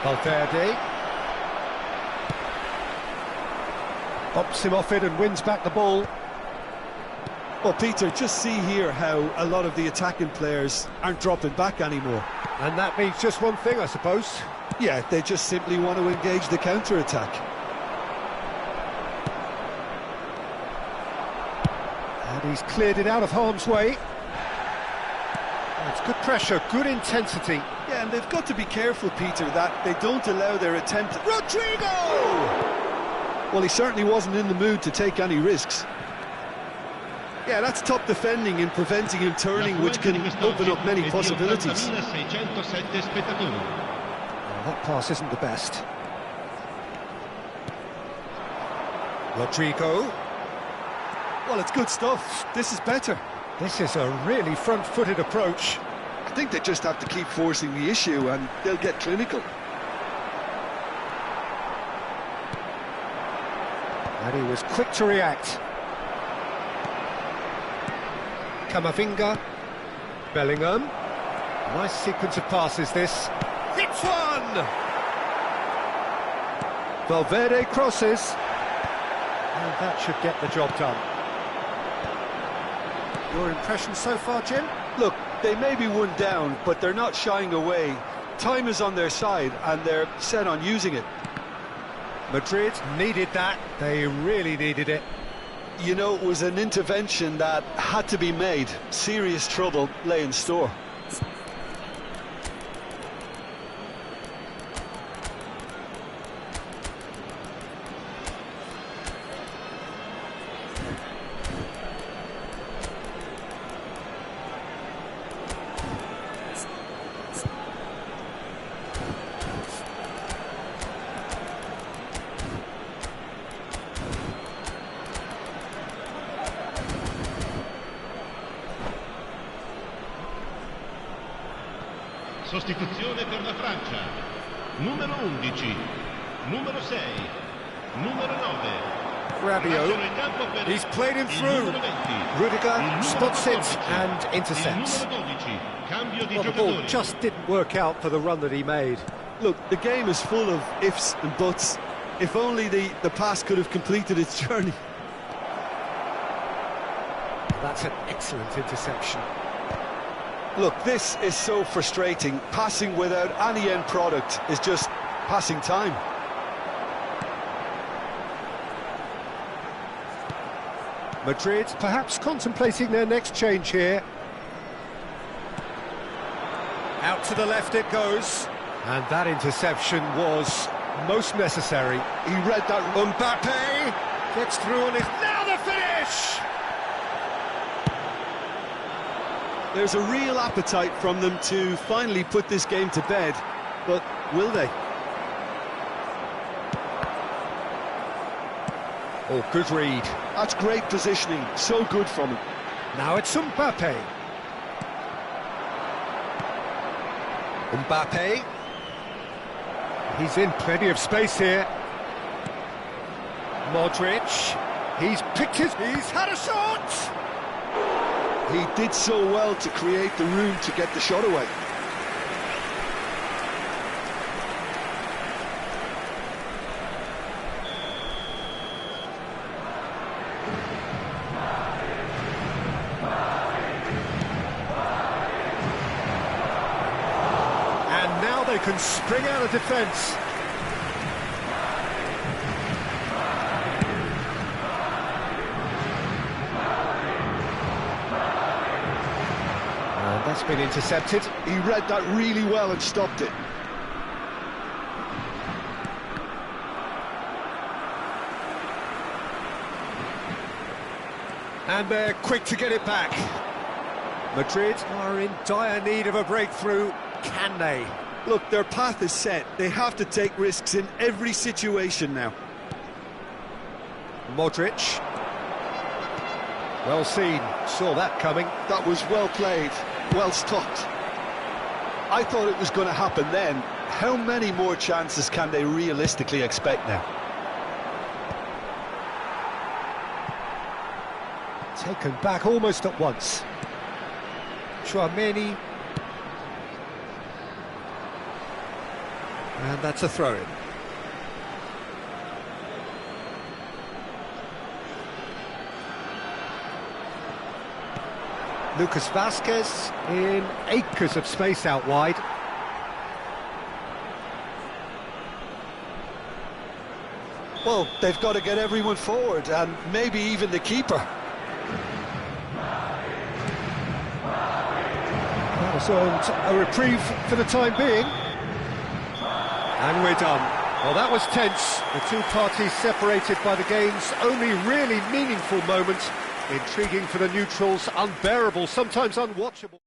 Valverde. Pops him off it and wins back the ball. Well, Peter, just see here how a lot of the attacking players aren't dropping back anymore. And that means just one thing, I suppose. Yeah, they just simply want to engage the counter-attack. And he's cleared it out of harm's way. It's good pressure, good intensity. Yeah, and they've got to be careful, Peter, that they don't allow their attempt... Rodrigo! Well, he certainly wasn't in the mood to take any risks. Yeah, that's top defending and preventing him turning, which can open up many possibilities. That pass isn't the best. Rodrigo. Well, it's good stuff. This is better. This is a really front-footed approach. I think they just have to keep forcing the issue and they'll get clinical. And he was quick to react. Camavinga. Bellingham. Nice sequence of passes, this. Hits one! Valverde crosses. And that should get the job done. Your impression so far, Jim? Look, they may be one down, but they're not shying away. Time is on their side, and they're set on using it. Madrid needed that. They really needed it. You know, it was an intervention that had to be made. Serious trouble lay in store. Sostituzione per la Francia. Numero 11, numero 6, numero 9. Rabiot, he's played him through. Rudiger spots it and intercepts. Well, the ball just didn't work out for the run that he made. Look, the game is full of ifs and buts. If only the pass could have completed its journey. That's an excellent interception. Look, this is so frustrating. Passing without any end product is just passing time. Madrid perhaps contemplating their next change here. Out to the left it goes. And that interception was most necessary. He read that. Mbappe gets through on his... Now the finish! There's a real appetite from them to finally put this game to bed, but will they? Oh, good read. That's great positioning, so good from him. Now it's Mbappe. Mbappe. He's in plenty of space here. Modric. He's had a shot! He did so well to create the room to get the shot away. And now they can spring out of defence. That's been intercepted. He read that really well and stopped it. And they're quick to get it back. Madrid are in dire need of a breakthrough. Can they? Look, their path is set. They have to take risks in every situation now. Modric. Well seen. Saw that coming. That was well played. Well stopped. I thought it was going to happen then. How many more chances can they realistically expect now? Taken back almost at once. Chouameni. And that's a throw-in. Lucas Vasquez in acres of space out wide. Well, they've got to get everyone forward, and maybe even the keeper. That was a reprieve for the time being. And we're done. Well, that was tense. The two parties separated by the game's only really meaningful moment. Intriguing for the neutrals, unbearable, sometimes unwatchable.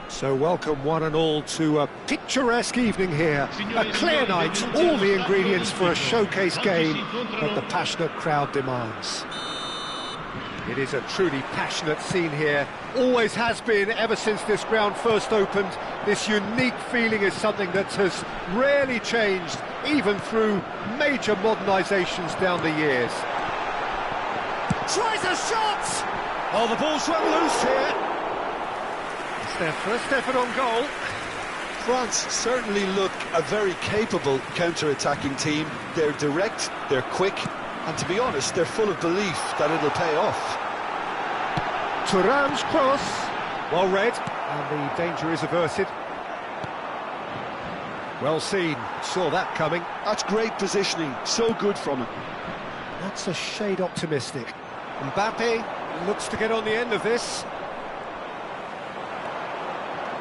So welcome one and all to a picturesque evening here, a clear night, all the ingredients for a showcase game that the passionate crowd demands. It is a truly passionate scene here. Always has been ever since this ground first opened. This unique feeling is something that has rarely changed, even through major modernisations down the years. Tries a shot! Oh, the ball's run loose here. It's their first effort on goal. France certainly look a very capable counter-attacking team. They're direct, they're quick, and to be honest, they're full of belief that it'll pay off. Thuram's cross, well read, and the danger is averted. Well seen, saw that coming. That's great positioning, so good from him. That's a shade optimistic. Mbappe looks to get on the end of this.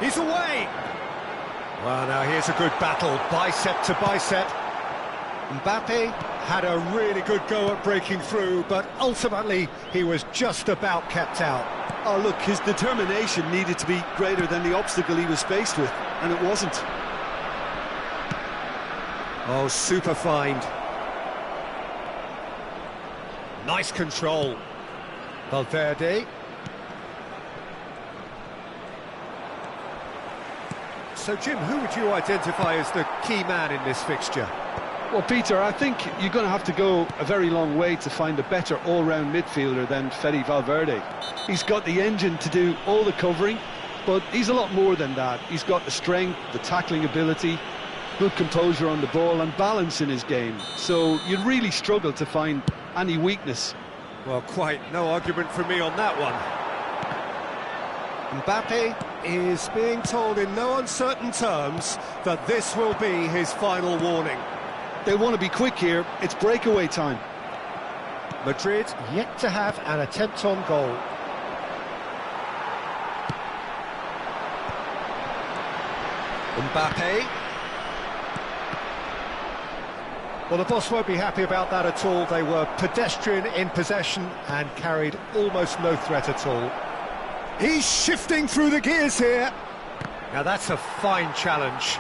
He's away! Well, now here's a good battle, bicep to bicep. Mbappe had a really good go at breaking through, but ultimately he was just about kept out. Oh, look, his determination needed to be greater than the obstacle he was faced with, and it wasn't. Oh, super find. Nice control. Valverde. So, Jim, who would you identify as the key man in this fixture? Well, Peter, I think you're going to have to go a very long way to find a better all-round midfielder than Fede Valverde. He's got the engine to do all the covering, but he's a lot more than that. He's got the strength, the tackling ability, good composure on the ball and balance in his game. So you'd really struggle to find any weakness. Well, quite no argument from me on that one. Mbappe is being told in no uncertain terms that this will be his final warning. They want to be quick here, it's breakaway time. Madrid yet to have an attempt on goal. Mbappe. Well, the boss won't be happy about that at all. They were pedestrian in possession and carried almost no threat at all. He's shifting through the gears here. Now that's a fine challenge.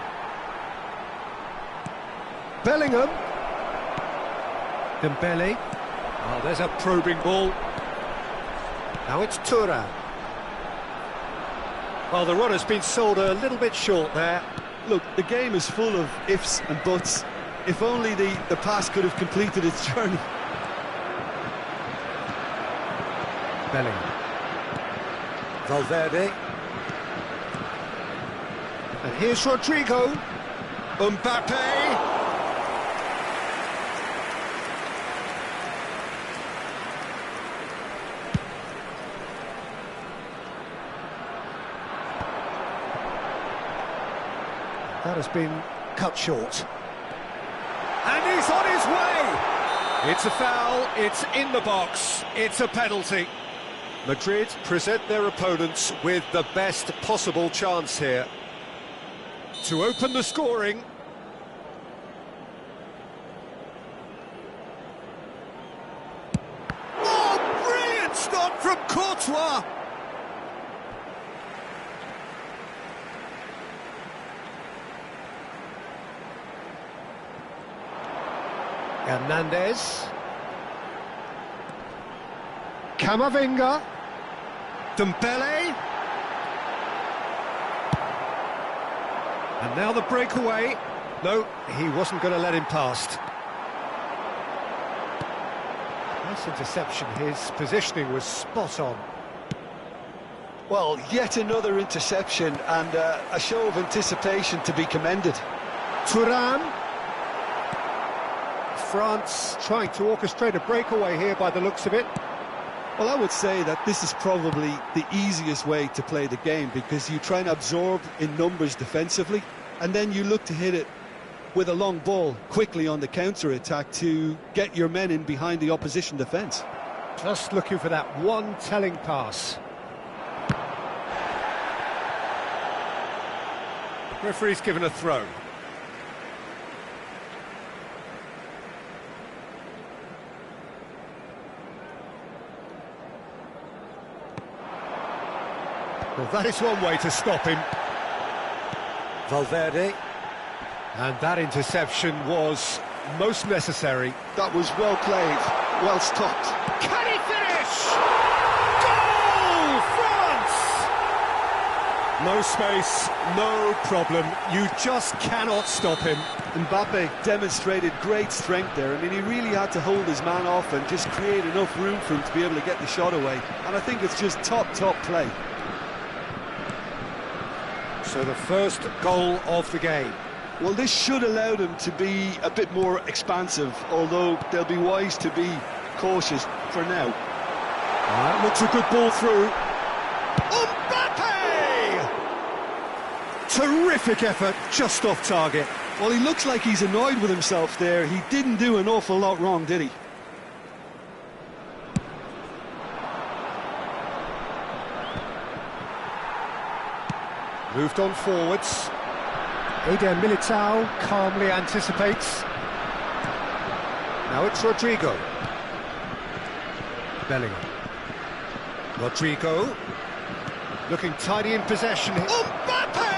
Bellingham. Dembele. Oh, there's a probing ball. Now it's Thuram. Well, the run has been sold a little bit short there. Look, the game is full of ifs and buts. If only the pass could have completed its journey. Bellingham. Valverde. And here's Rodrigo. Mbappe. That has been cut short. And he's on his way! It's a foul, it's in the box, it's a penalty. Madrid present their opponents with the best possible chance here to open the scoring. Oh, brilliant stop from Courtois! Hernandez. Camavinga. Dembele. And now the breakaway. No, he wasn't going to let him past. Nice interception. His positioning was spot on. Well, yet another interception and a show of anticipation to be commended. Thuram. France trying to orchestrate a breakaway here by the looks of it. Well, I would say that this is probably the easiest way to play the game, because you try and absorb in numbers defensively and then you look to hit it with a long ball quickly on the counter-attack to get your men in behind the opposition defence. Just looking for that one telling pass. Referee's given a throw. Well, that is one way to stop him. Valverde. And that interception was most necessary. That was well played, well stopped. Can he finish? No space, no problem. You just cannot stop him. Mbappe demonstrated great strength there. I mean, he really had to hold his man off and just create enough room for him to be able to get the shot away. And I think it's just top play. So the first goal of the game. Well, this should allow them to be a bit more expansive, although they'll be wise to be cautious for now. That looks a good ball through. Mbappe! Terrific effort, just off target. Well, he looks like he's annoyed with himself there. He didn't do an awful lot wrong, did he? Moved on forwards. Eder Militao calmly anticipates. Now it's Rodrigo. Bellingham. Rodrigo. Looking tidy in possession. Mbappe!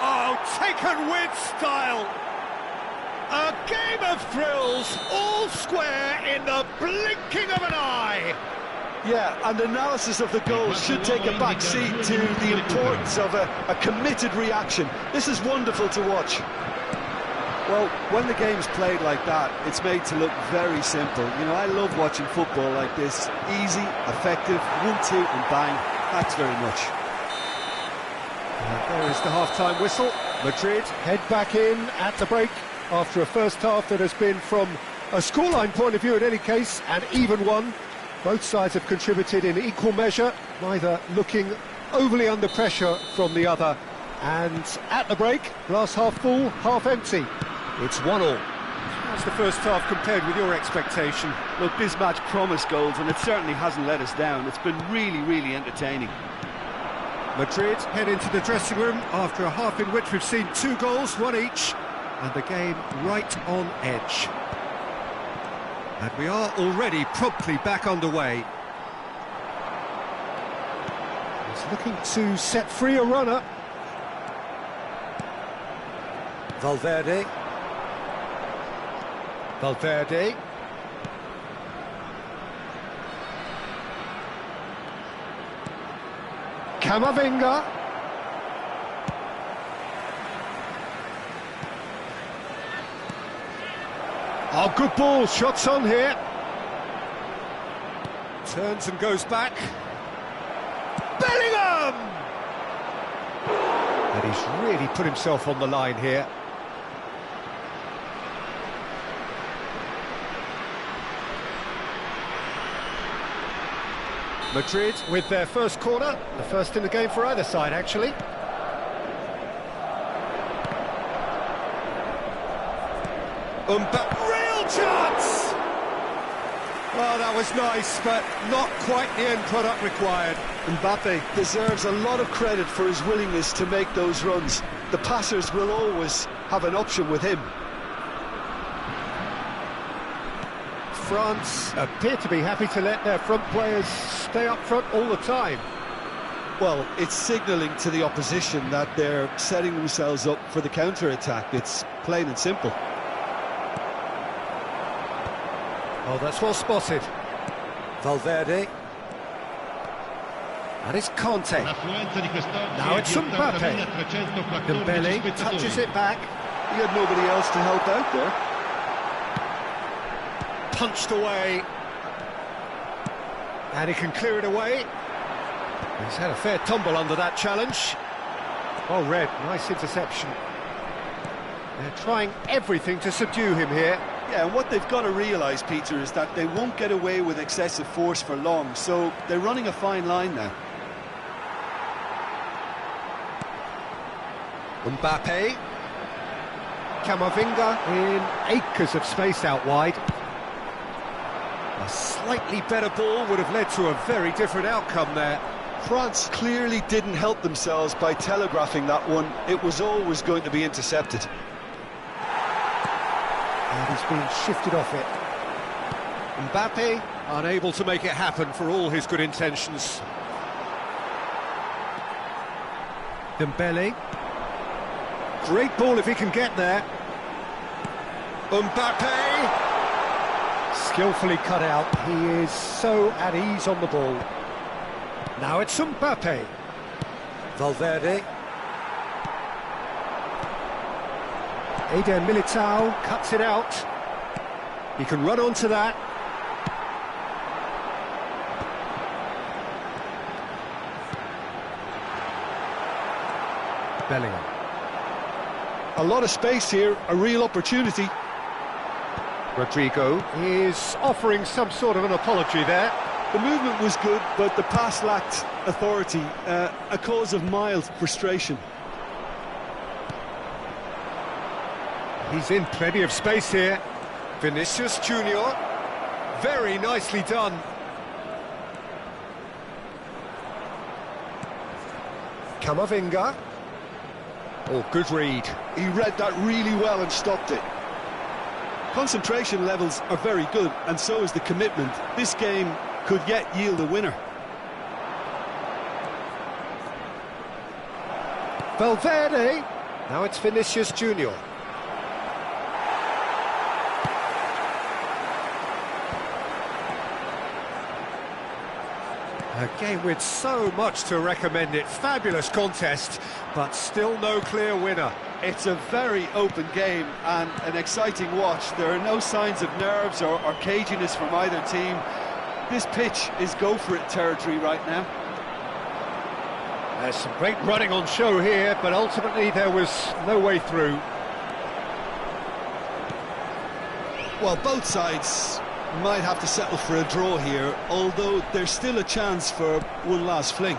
Oh, taken with style. A game of thrills, all square in the blinking of an eye. Yeah, and analysis of the goal should take a back seat to the importance of a committed reaction. This is wonderful to watch. Well, when the game's played like that, it's made to look very simple. You know, I love watching football like this. Easy, effective, 1-2 and bang. That's very much. There is the half-time whistle. Madrid head back in at the break after a first half that has been, from a scoreline point of view in any case, an even one. Both sides have contributed in equal measure, neither looking overly under pressure from the other. And at the break, glass half full, half empty. It's 1-1. How's the first half compared with your expectation? Look, this match promised goals, and it certainly hasn't let us down. It's been really entertaining. Madrid head into the dressing room after a half in which we've seen 2 goals, 1 each, and the game right on edge. And we are already promptly back underway. He's looking to set free a runner. Valverde. Camavinga. Oh, good ball, shots on here. Turns and goes back. Bellingham! And he's really put himself on the line here. Madrid with their first corner, the first in the game for either side, actually. Real chance! Oh, that was nice, but not quite the end product required. Mbappe deserves a lot of credit for his willingness to make those runs. The passers will always have an option with him. France appear to be happy to let their front players stay up front all the time. Well, it's signalling to the opposition that they're setting themselves up for the counter-attack. It's plain and simple. Oh, that's well spotted. Valverde. And it's Conte. Now it's Mbappe. Dembele touches it back. He had nobody else to help out there. Punched away. And he can clear it away. He's had a fair tumble under that challenge. Oh, Red, nice interception. They're trying everything to subdue him here. Yeah, and what they've got to realise, Peter, is that they won't get away with excessive force for long, so they're running a fine line now. Mbappe. Camavinga in acres of space out wide. A slightly better ball would have led to a very different outcome there. France clearly didn't help themselves by telegraphing that one. It was always going to be intercepted. And he's being shifted off it. Mbappe unable to make it happen for all his good intentions. Dembele. Great ball if he can get there. Mbappe. Skillfully cut out. He is so at ease on the ball. Now it's Mbappe. Valverde. Eder Militao cuts it out. He can run onto that. Bellingham. A lot of space here, a real opportunity. Rodrigo is offering some sort of an apology there. The movement was good, but the pass lacked authority, a cause of mild frustration. He's in plenty of space here. Vinicius Junior, very nicely done. Camavinga. Oh, good read. He read that really well and stopped it. Concentration levels are very good, and so is the commitment. This game could yet yield a winner. Valverde. Now it's Vinicius Junior. A game with so much to recommend it. Fabulous contest, but still no clear winner. It's a very open game and an exciting watch. There are no signs of nerves or caginess from either team. This pitch is go-for-it territory right now. There's some great running on show here, but ultimately there was no way through. Well, both sides might have to settle for a draw here, although there's still a chance for one last fling.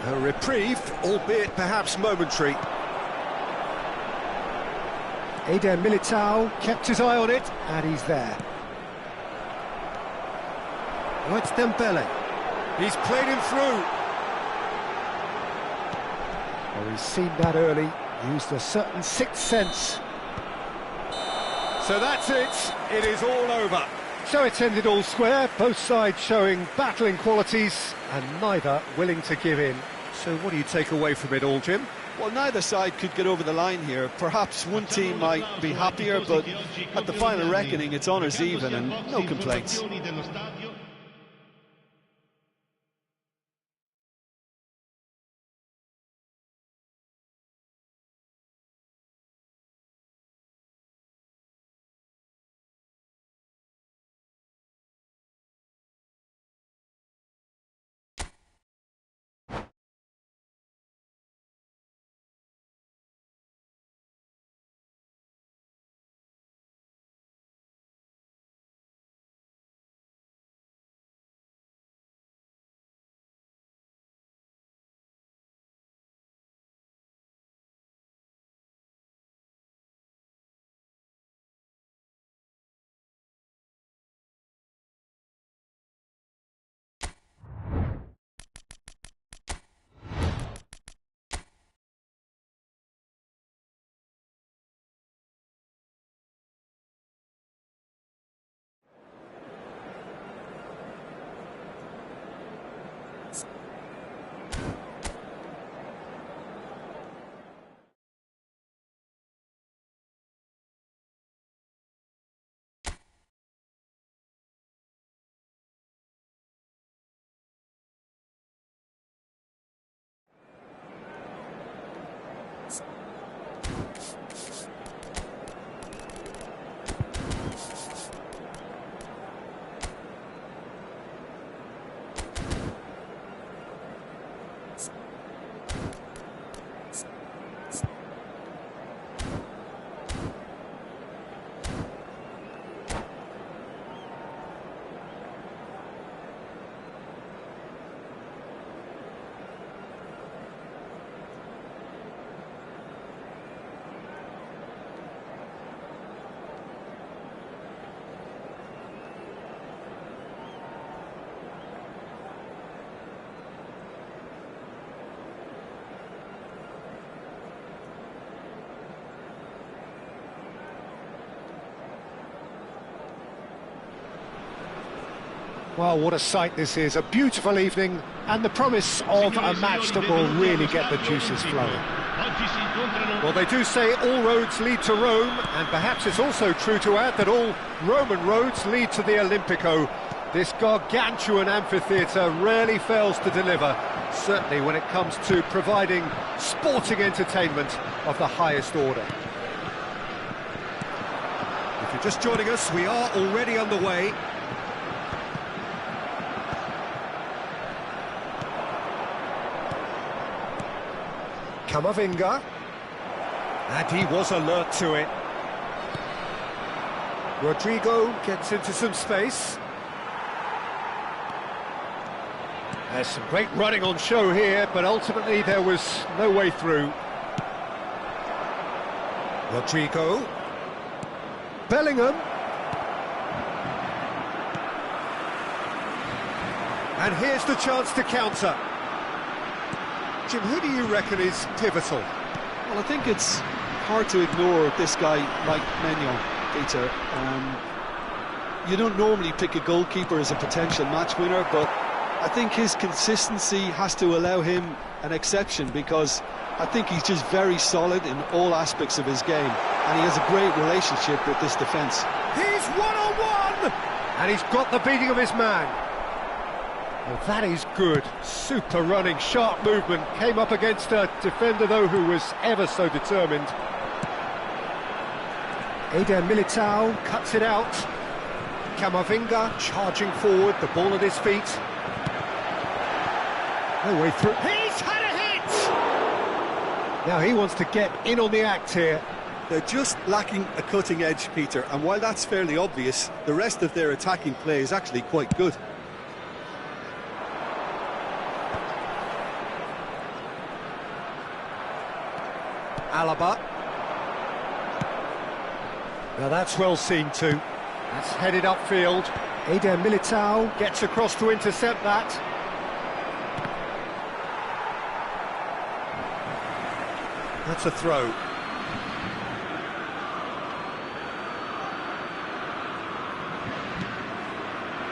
A reprieve, albeit perhaps momentary. Eder Militao kept his eye on it, and he's there. Oh, it's Dembele. He's played him through. Oh, he's seen that early, used a certain sixth sense. So that's it, it is all over. So it's ended all square, both sides showing battling qualities, and neither willing to give in. So what do you take away from it all, Jim? Well, neither side could get over the line here. Perhaps one team might be happier, but at the final reckoning, it's honours even and no complaints. Well, what a sight this is, a beautiful evening, and the promise of a match that will really get the juices flowing. Well, they do say all roads lead to Rome, and perhaps it's also true to add that all Roman roads lead to the Olimpico. This gargantuan amphitheatre rarely fails to deliver, certainly when it comes to providing sporting entertainment of the highest order. If you're just joining us, we are already underway. Camavinga, and he was alert to it. Rodrigo gets into some space. There's some great running on show here, but ultimately there was no way through. Rodrigo. Bellingham. And here's the chance to counter. Jim, who do you reckon is pivotal? Well, I think it's hard to ignore this guy, like Maignan, Peter. You don't normally pick a goalkeeper as a potential match winner, but I think his consistency has to allow him an exception, because I think he's just very solid in all aspects of his game, and he has a great relationship with this defence. He's one-on-one! And he's got the beating of his man. Well, that is good. Super running, sharp movement. Came up against a defender, though, who was ever so determined. Eder Militao cuts it out. Camavinga charging forward, the ball at his feet. No way through. He's had a hit! Now he wants to get in on the act here. They're just lacking a cutting edge, Peter, and while that's fairly obvious, the rest of their attacking play is actually quite good. Alaba. Now that's well seen too. That's headed upfield. Eder Militao gets across to intercept that. That's a throw.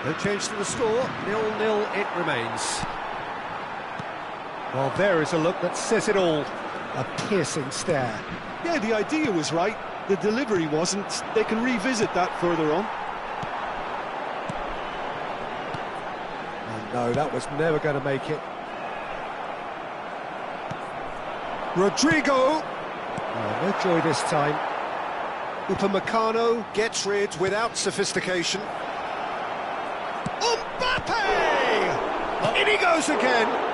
No change to the score, 0-0 it remains. Well, there is a look that says it all. A piercing stare. Yeah, the idea was right, the delivery wasn't. They can revisit that further on. Oh no, that was never going to make it. Rodrigo! Oh, no joy this time. Upamecano gets rid without sophistication. Mbappe! In he goes again!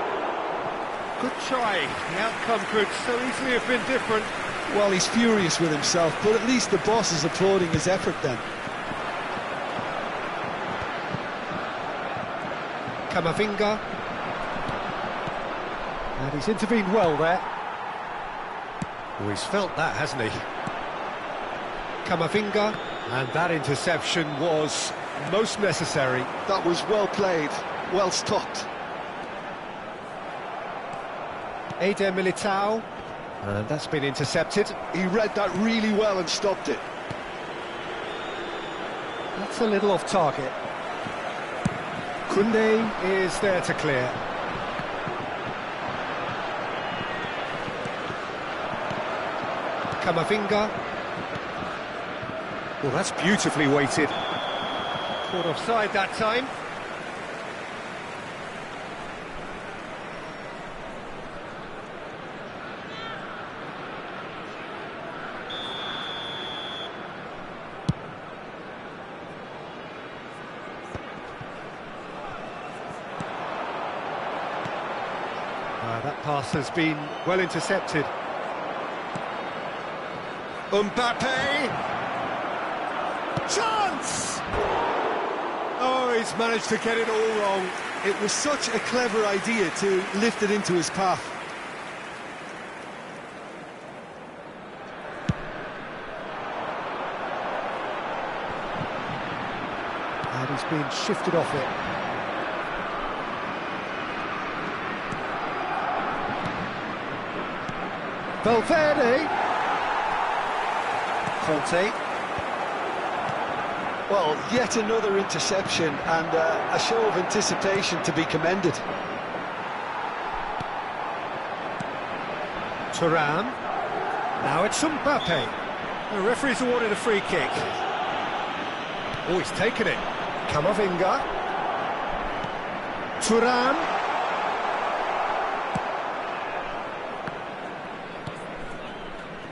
Good try. The outcome could so easily have been different. Well, he's furious with himself, but at least the boss is applauding his effort then. Camavinga. And he's intervened well there. Oh, he's felt that, hasn't he? Camavinga. And that interception was most necessary. That was well played, well stopped. Eder Militao, and that's been intercepted. He read that really well and stopped it. That's a little off target. Koundé is there to clear. Camavinga. Well, that's beautifully weighted. Caught offside that time. That pass has been well intercepted. Mbappe! Chance! Oh, he's managed to get it all wrong. It was such a clever idea to lift it into his path. And he's been shifted off it. Valverde. Conte. Well, yet another interception and a show of anticipation to be commended. Thuram. Now it's Mbappe. The referee's awarded a free kick. Oh, he's taken it. Camavinga. Thuram.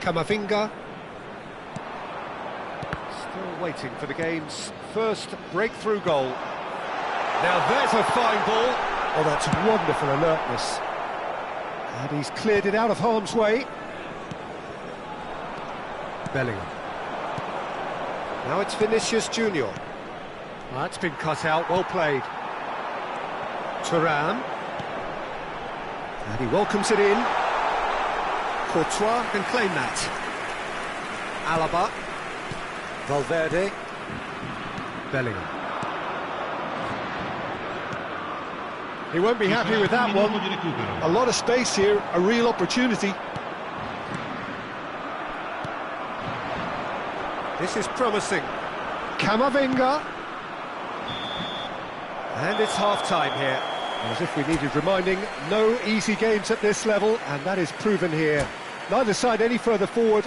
Camavinga. Still waiting for the game's first breakthrough goal. Now there's a fine ball. Oh, that's wonderful alertness. And he's cleared it out of harm's way. Bellingham. Now it's Vinicius Junior. Well, that's been cut out, well played. Thuram. And he welcomes it in. Courtois can claim that. Alaba. Valverde. Bellingham. He won't be happy with that one. A lot of space here, a real opportunity. This is promising. Camavinga. And it's half-time here. As if we needed reminding, no easy games at this level, and that is proven here. Neither side any further forward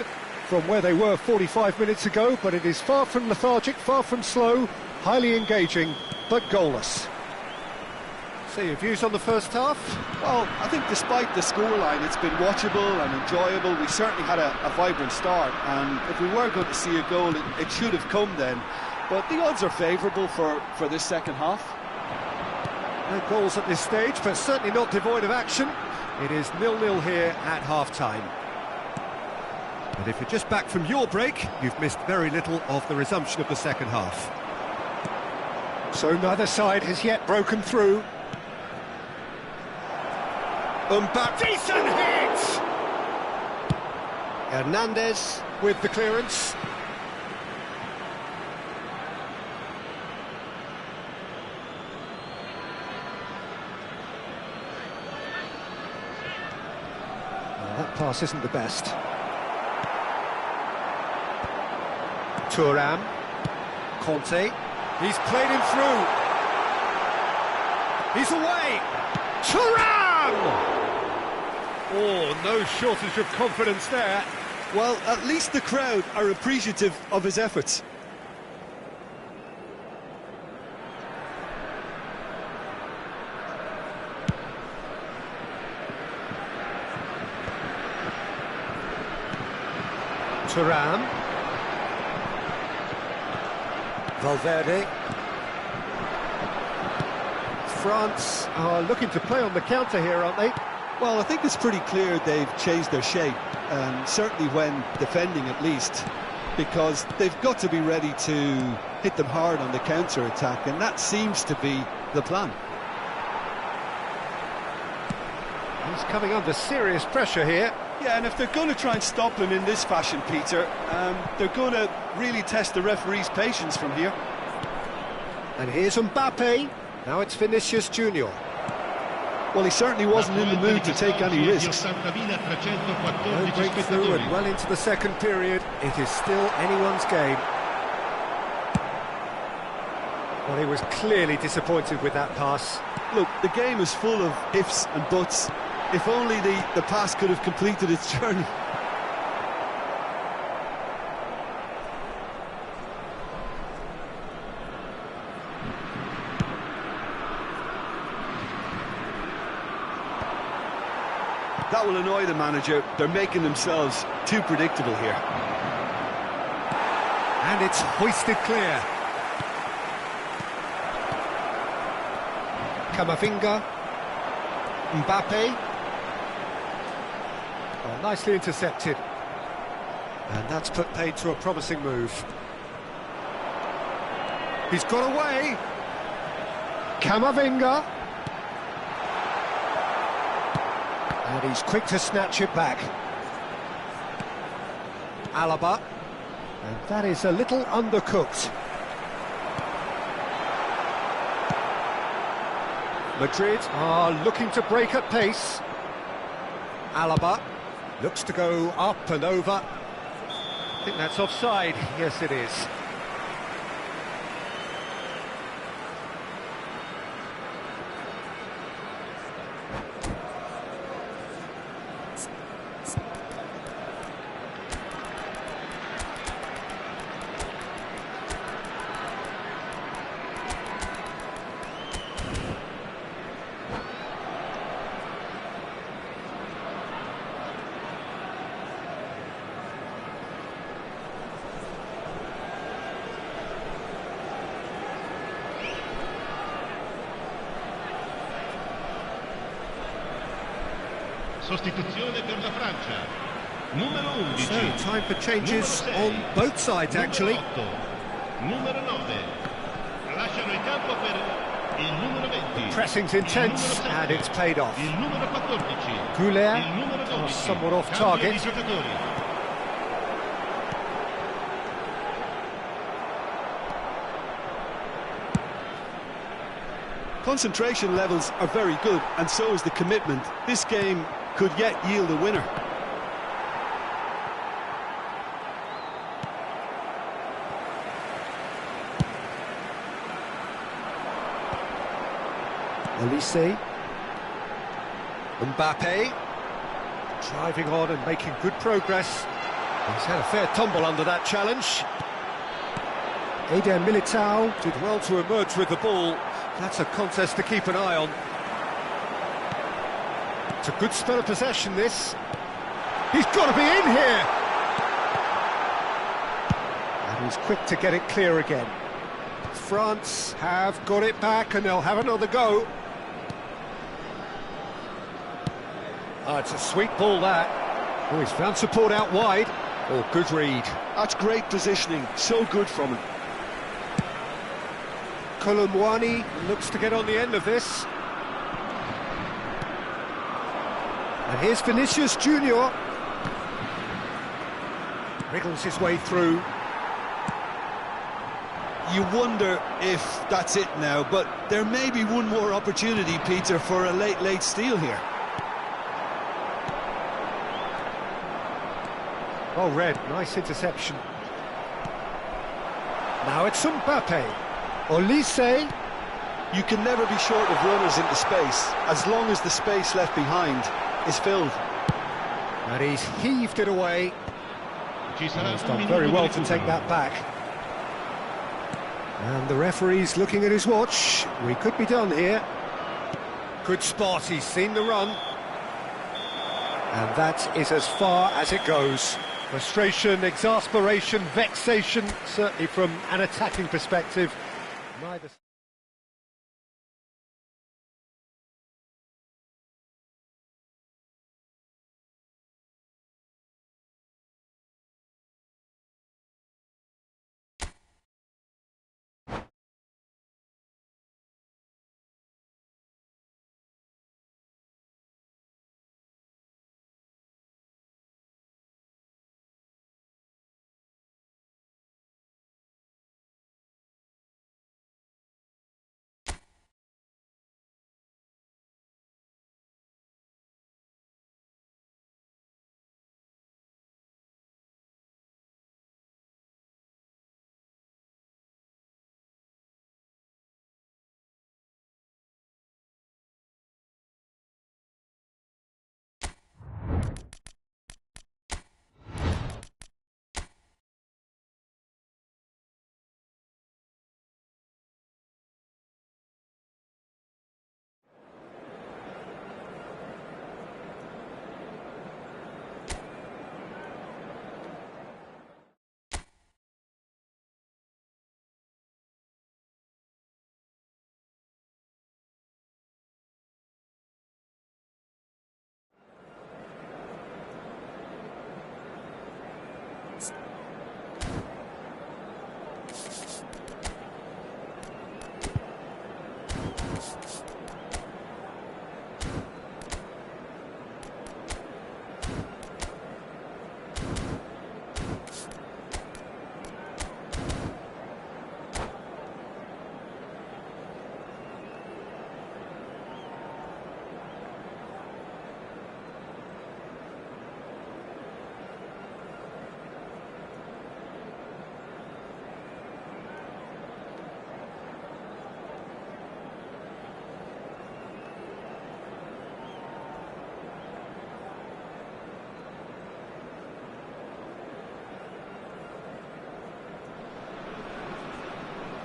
from where they were 45 minutes ago, but it is far from lethargic, far from slow, highly engaging, but goalless. So your views on the first half? Well, I think despite the scoreline, it's been watchable and enjoyable. We certainly had a vibrant start, and if we were going to see a goal, it should have come then. But the odds are favourable for this second half. No goals at this stage, but certainly not devoid of action. It is 0-0 here at half-time. And if you're just back from your break, you've missed very little of the resumption of the second half. So neither side has yet broken through. Mbappe, decent hit! Hernandez with the clearance. Well, that pass isn't the best. Thuram. Conte. He's played him through. He's away. Thuram! Oh, no shortage of confidence there. Well, at least the crowd are appreciative of his efforts. Thuram. Valverde. France are looking to play on the counter here, aren't they? Well, I think it's pretty clear they've changed their shape, certainly when defending at least, because they've got to be ready to hit them hard on the counter-attack, and that seems to be the plan. He's coming under serious pressure here. Yeah, and if they're going to try and stop him in this fashion, Peter, they're going to really test the referee's patience from here. And here's Mbappe. Now it's Vinicius Junior. Well, he certainly wasn't in the mood to take any risks. No breakthrough and well into the second period. It is still anyone's game. Well, he was clearly disappointed with that pass. Look, the game is full of ifs and buts. If only the pass could have completed its journey. That will annoy the manager. They're making themselves too predictable here. And it's hoisted clear. Camavinga. Mbappe. Oh, nicely intercepted. And that's put paid to a promising move. He's got away. Camavinga. And he's quick to snatch it back. Alaba. And that is a little undercooked. Madrid are looking to break at pace. Alaba looks to go up and over. I think that's offside. Yes, it is. Sostituzione per la Francia. Numero 11. So, time for changes on both sides, actually. Numero 9. Lasciano il campo per il numero 20. Pressing's intense and it's paid off. Il numero 14. Goulet Il numero 12. somewhat off Cambio target. di giocatori. Concentration levels are very good, and so is the commitment. This game could yet yield a winner. Elise. Mbappe. Driving on and making good progress. He's had a fair tumble under that challenge. Eder Militao did well to emerge with the ball. That's a contest to keep an eye on. It's a good spell of possession, this. He's got to be in here! And he's quick to get it clear again. France have got it back and they'll have another go. Oh, it's a sweet ball, that. Oh, he's found support out wide. Oh, good read. That's great positioning, so good from him. Colomwani looks to get on the end of this. And here's Vinicius Junior. Wriggles his way through. You wonder if that's it now, but there may be one more opportunity, Peter, for a late steal here. Well read, nice interception. Now it's Mbappe. Olise. You can never be short of runners into space, as long as the space left behind is filled. And he's heaved it away. Ci sarà He's un done minuto very di well to recupero. take that back. And the referee's looking at his watch. We could be done here. Good spot, he's seen the run. And that is as far as it goes. Frustration, exasperation, vexation, certainly from an attacking perspective. Neither...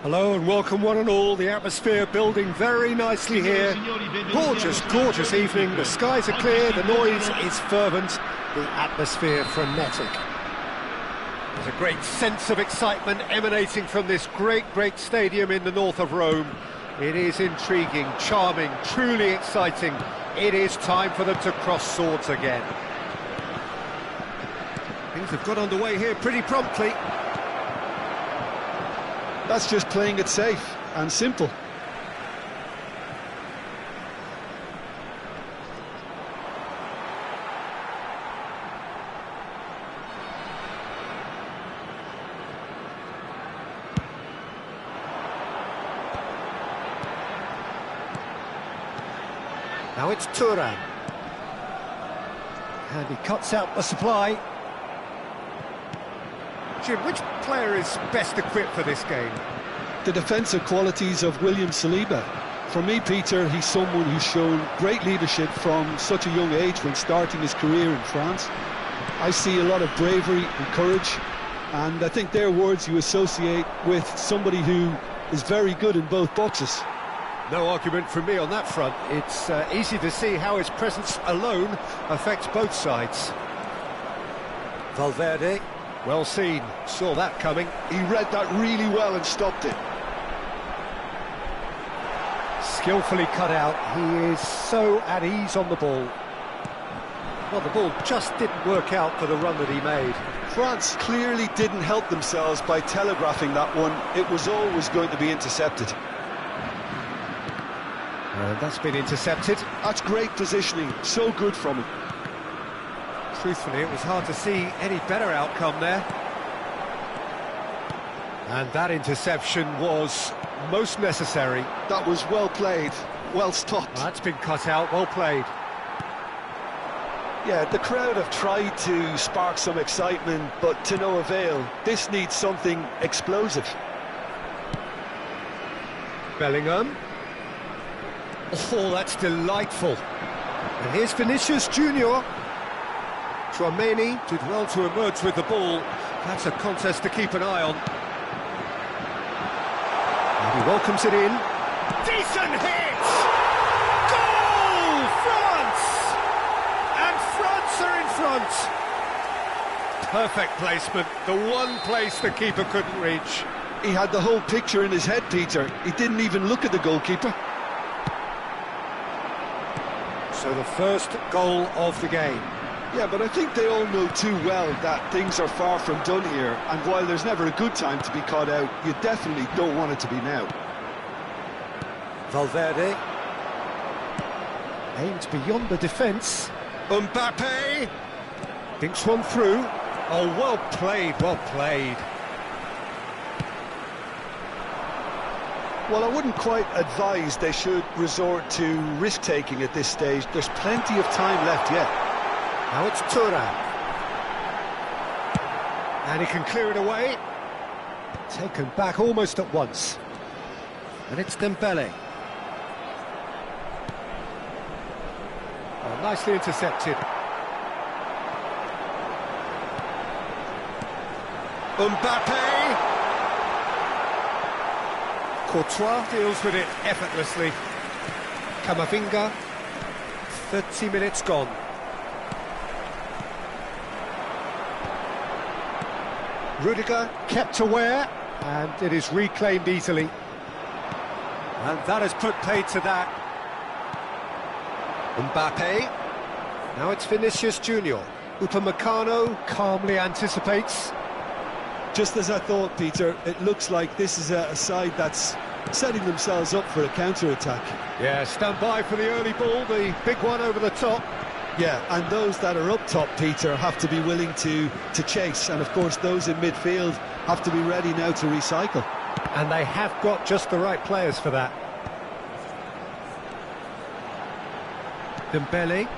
Hello and welcome one and all. The atmosphere building very nicely here. Gorgeous, gorgeous evening. The skies are clear, the noise is fervent, the atmosphere frenetic. There's a great sense of excitement emanating from this great stadium in the north of Rome. It is intriguing, charming, truly exciting, It is time for them to cross swords again. Things have got underway here pretty promptly. That's just playing it safe and simple. Now it's Turan. And he cuts out the supply. Jim, which player is best equipped for this game? The defensive qualities of William Saliba. For me, Peter, he's someone who's shown great leadership from such a young age when starting his career in France. I see a lot of bravery and courage, and I think they're words you associate with somebody who is very good in both boxes. No argument from me on that front. It's easy to see how his presence alone affects both sides. Valverde, well seen, saw that coming. He read that really well and stopped it. Skillfully cut out, he is so at ease on the ball. Well, the ball just didn't work out for the run that he made. France clearly didn't help themselves by telegraphing that one. It was always going to be intercepted. That's been intercepted. That's great positioning, so good from him. Truthfully, it was hard to see any better outcome there. And that interception was most necessary. That was well played, well stopped. That's been cut out, well played. Yeah, the crowd have tried to spark some excitement, but to no avail. This needs something explosive. Bellingham. Oh, that's delightful. And here's Vinicius Junior. Tchouameni did well to emerge with the ball. That's a contest to keep an eye on. And he welcomes it in. Decent hit! Goal! France! And France are in front. Perfect placement. The one place the keeper couldn't reach. He had the whole picture in his head, Peter. He didn't even look at the goalkeeper. So the first goal of the game. Yeah, but I think they all know too well that things are far from done here, and while there's never a good time to be caught out, you definitely don't want it to be now. Valverde aimed beyond the defence. Mbappe thinks one through. Oh, well played, well played. Well, I wouldn't quite advise they should resort to risk-taking at this stage. There's plenty of time left yet. Now it's Turan. And he can clear it away. Taken back almost at once. And it's Dembele. Oh, nicely intercepted. Mbappe! Courtois deals with it effortlessly. Camavinga, 30 minutes gone. Rudiger kept aware, and it is reclaimed easily. And that has put paid to that. Mbappe. Now it's Vinicius Junior. Upamecano calmly anticipates. Just as I thought, Peter, it looks like this is a side that's setting themselves up for a counter-attack. Yeah, stand by for the early ball, the big one over the top. Yeah, and those that are up top, Peter, have to be willing to chase, and of course those in midfield have to be ready now to recycle. And they have got just the right players for that. Dembele.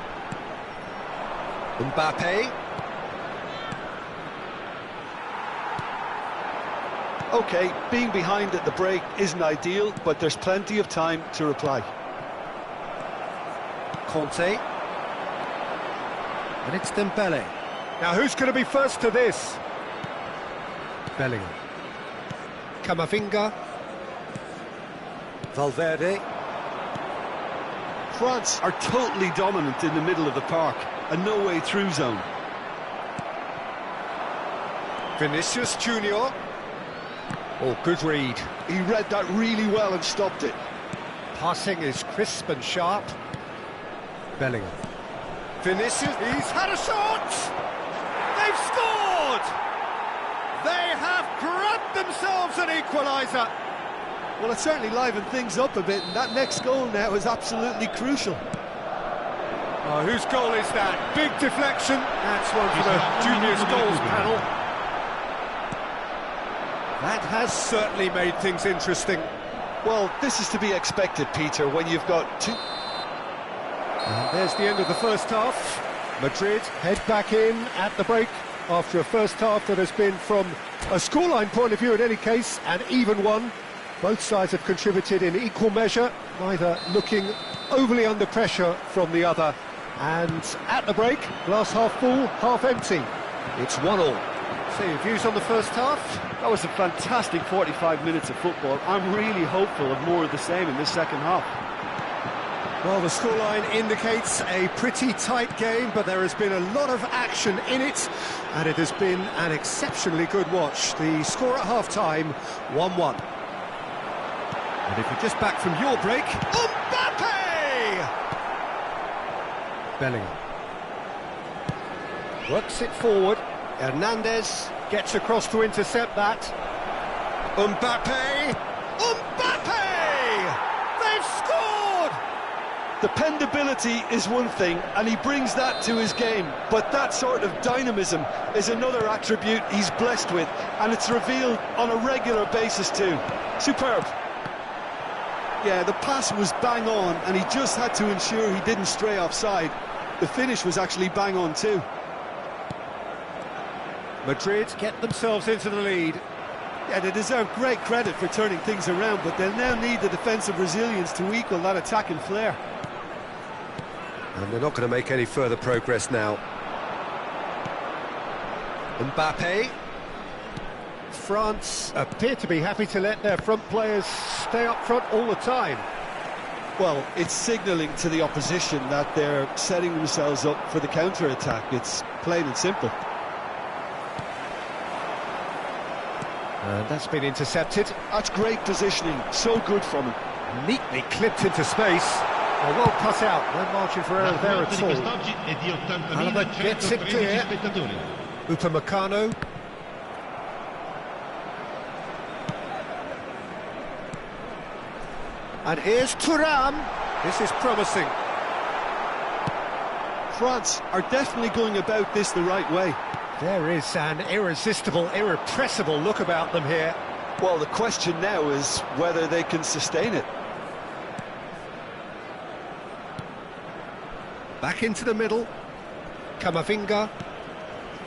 Mbappe. OK, being behind at the break isn't ideal, but there's plenty of time to reply. Conte. And it's Dembele. Now who's going to be first to this? Bellingham. Camavinga. Valverde. France are totally dominant in the middle of the park, a no-way through zone. Vinicius Junior. Oh, good read. He read that really well and stopped it. Passing is crisp and sharp. Bellingham. Vinicius, he's had a shot! They've scored! They have grabbed themselves an equaliser. Well, it certainly livened things up a bit, and that next goal now is absolutely crucial. Oh, whose goal is that? Big deflection. That's one for the juniors goals panel. That has certainly made things interesting. Well, this is to be expected, Peter, when you've got two... And there's the end of the first half. Madrid head back in at the break after a first half that has been, from a scoreline point of view in any case, an even one. Both sides have contributed in equal measure, neither looking overly under pressure from the other. And at the break, glass half full, half empty. It's 1-1. So your views on the first half? That was a fantastic 45 minutes of football. I'm really hopeful of more of the same in this second half. Well, the scoreline indicates a pretty tight game, but there has been a lot of action in it, and it has been an exceptionally good watch. The score at half-time, 1-1. And if you're just back from your break, Mbappe! Bellingham works it forward. Hernandez gets across to intercept that. Mbappe! They've scored! Dependability is one thing, and he brings that to his game, but that sort of dynamism is another attribute he's blessed with, and it's revealed on a regular basis too. Superb. Yeah, the pass was bang on, and he just had to ensure he didn't stray offside. The finish was actually bang on too. Madrid get themselves into the lead. Yeah, they deserve great credit for turning things around, but they'll now need the defensive resilience to equal that attacking flair. And they're not going to make any further progress now. Mbappe. France appear to be happy to let their front players stay up front all the time. Well, it's signalling to the opposition that they're setting themselves up for the counter-attack. It's plain and simple. And that's been intercepted. That's great positioning, so good from him. Neatly clipped into space. Well cut out, no margin for error there at all. Alaba gets it clear. Upamecano. And here's Thuram. This is promising. France are definitely going about this the right way. There is an irresistible, irrepressible look about them here. Well, the question now is whether they can sustain it. Back into the middle. Camavinga.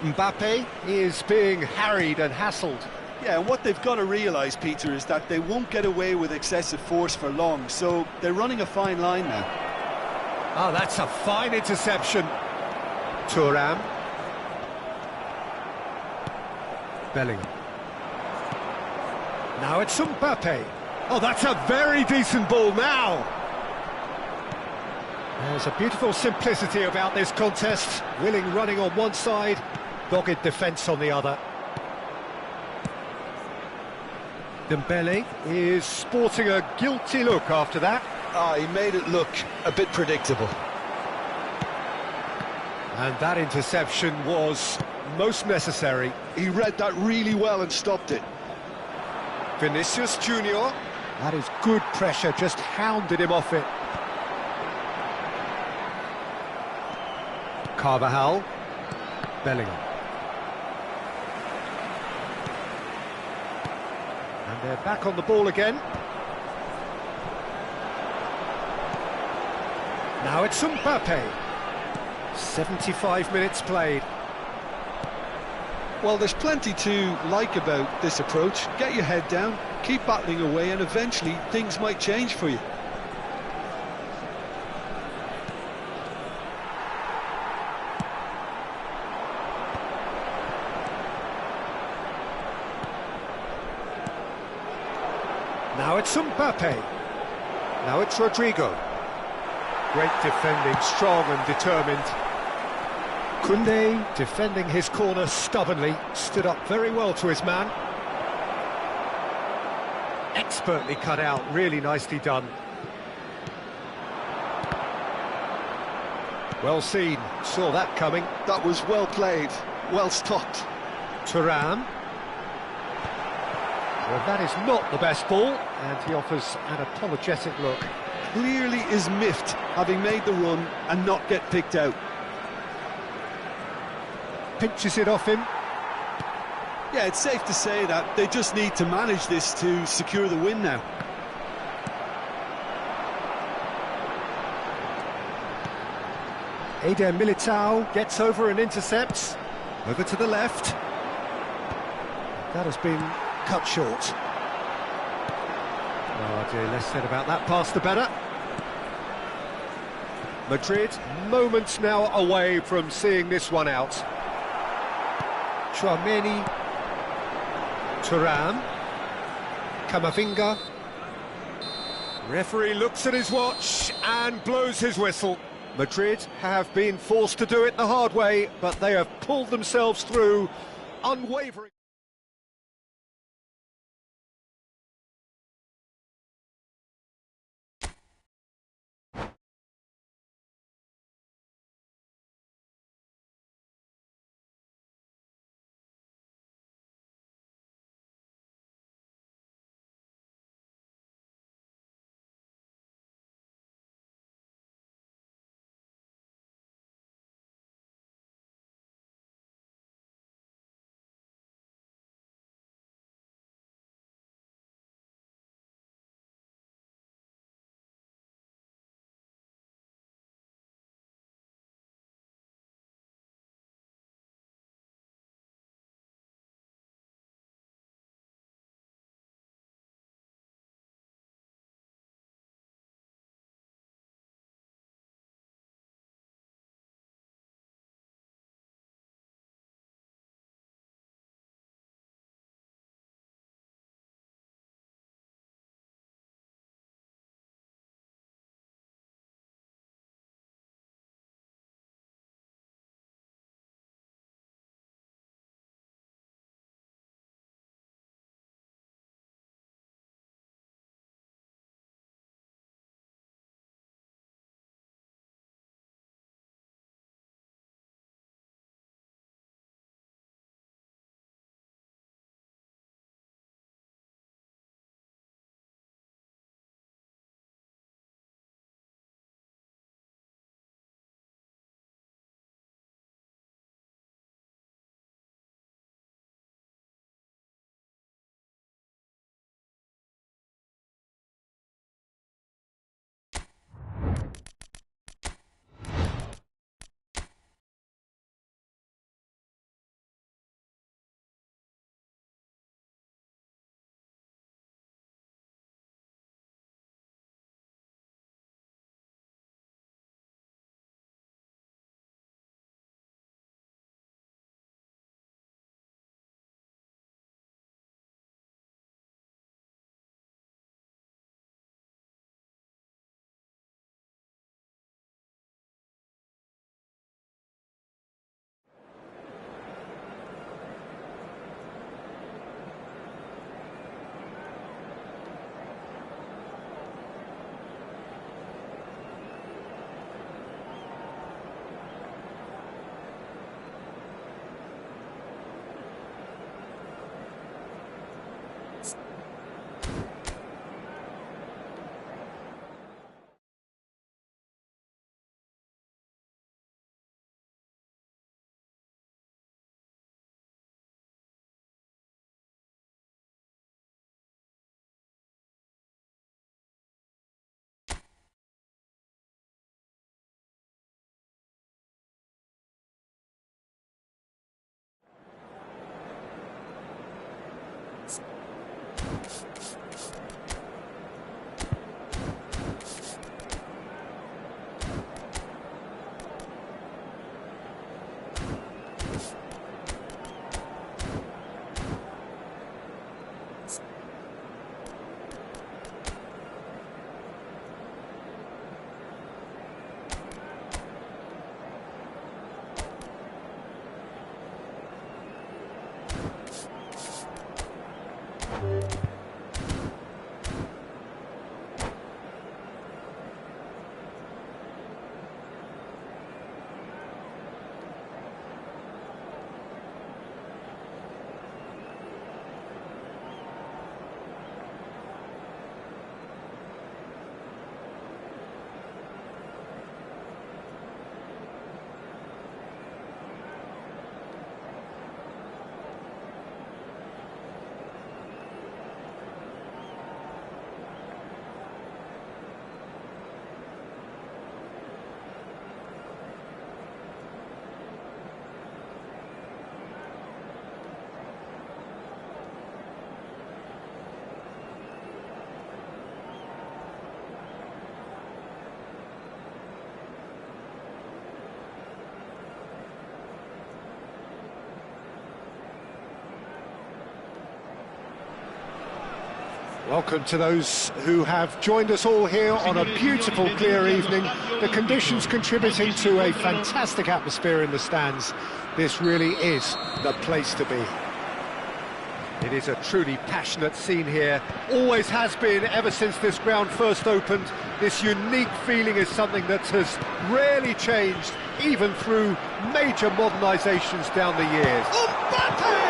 Mbappe is being harried and hassled. Yeah, and what they've got to realise, Peter, is that they won't get away with excessive force for long, so they're running a fine line now. Oh, that's a fine interception. Thuram. Bellingham. Now it's Mbappe. Oh, that's a very decent ball now. There's a beautiful simplicity about this contest. Willing running on one side, dogged defence on the other. Dembele is sporting a guilty look after that. He made it look a bit predictable. And that interception was most necessary. He read that really well and stopped it. Vinicius Junior. That is good pressure, just hounded him off it. Carvajal. Bellingham. And they're back on the ball again. Now it's Mbappe. 75 minutes played. Well, there's plenty to like about this approach. Get your head down, keep battling away, and eventually things might change for you. Now it's Mbappe. Now it's Rodrigo. Great defending, strong and determined. Koundé, defending his corner stubbornly, stood up very well to his man. Expertly cut out, really nicely done. Well seen, saw that coming. That was well played, well stopped. Thuram. Well, that is not the best ball, and he offers an apologetic look. Clearly is miffed, having made the run and not get picked out. Pinches it off him. Yeah, it's safe to say that they just need to manage this to secure the win now. Eder Militao gets over and intercepts. Over to the left. That has been cut short. Oh dear, less said about that pass the better. Madrid, moments now away from seeing this one out. Chouameni. Thuram. Camavinga. Referee looks at his watch and blows his whistle. Madrid have been forced to do it the hard way, but they have pulled themselves through, unwavering. Welcome to those who have joined us all here on a beautiful, clear evening. The conditions contributing to a fantastic atmosphere in the stands. This really is the place to be. It is a truly passionate scene here. Always has been ever since this ground first opened. This unique feeling is something that has rarely changed, even through major modernisations down the years. Mbappe!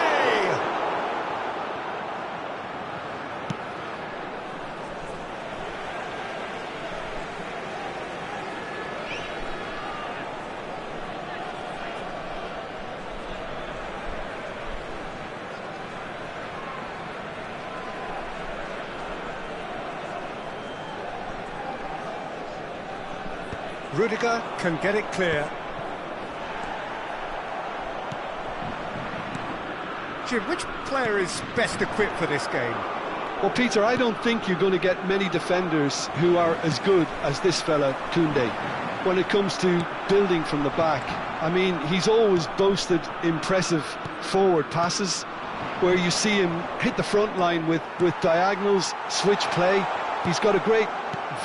Rudiger can get it clear. Jim, which player is best equipped for this game? Well, Peter, I don't think you're going to get many defenders who are as good as this fella, Koundé, when it comes to building from the back. I mean, he's always boasted impressive forward passes, where you see him hit the front line with diagonals, switch play. He's got a great,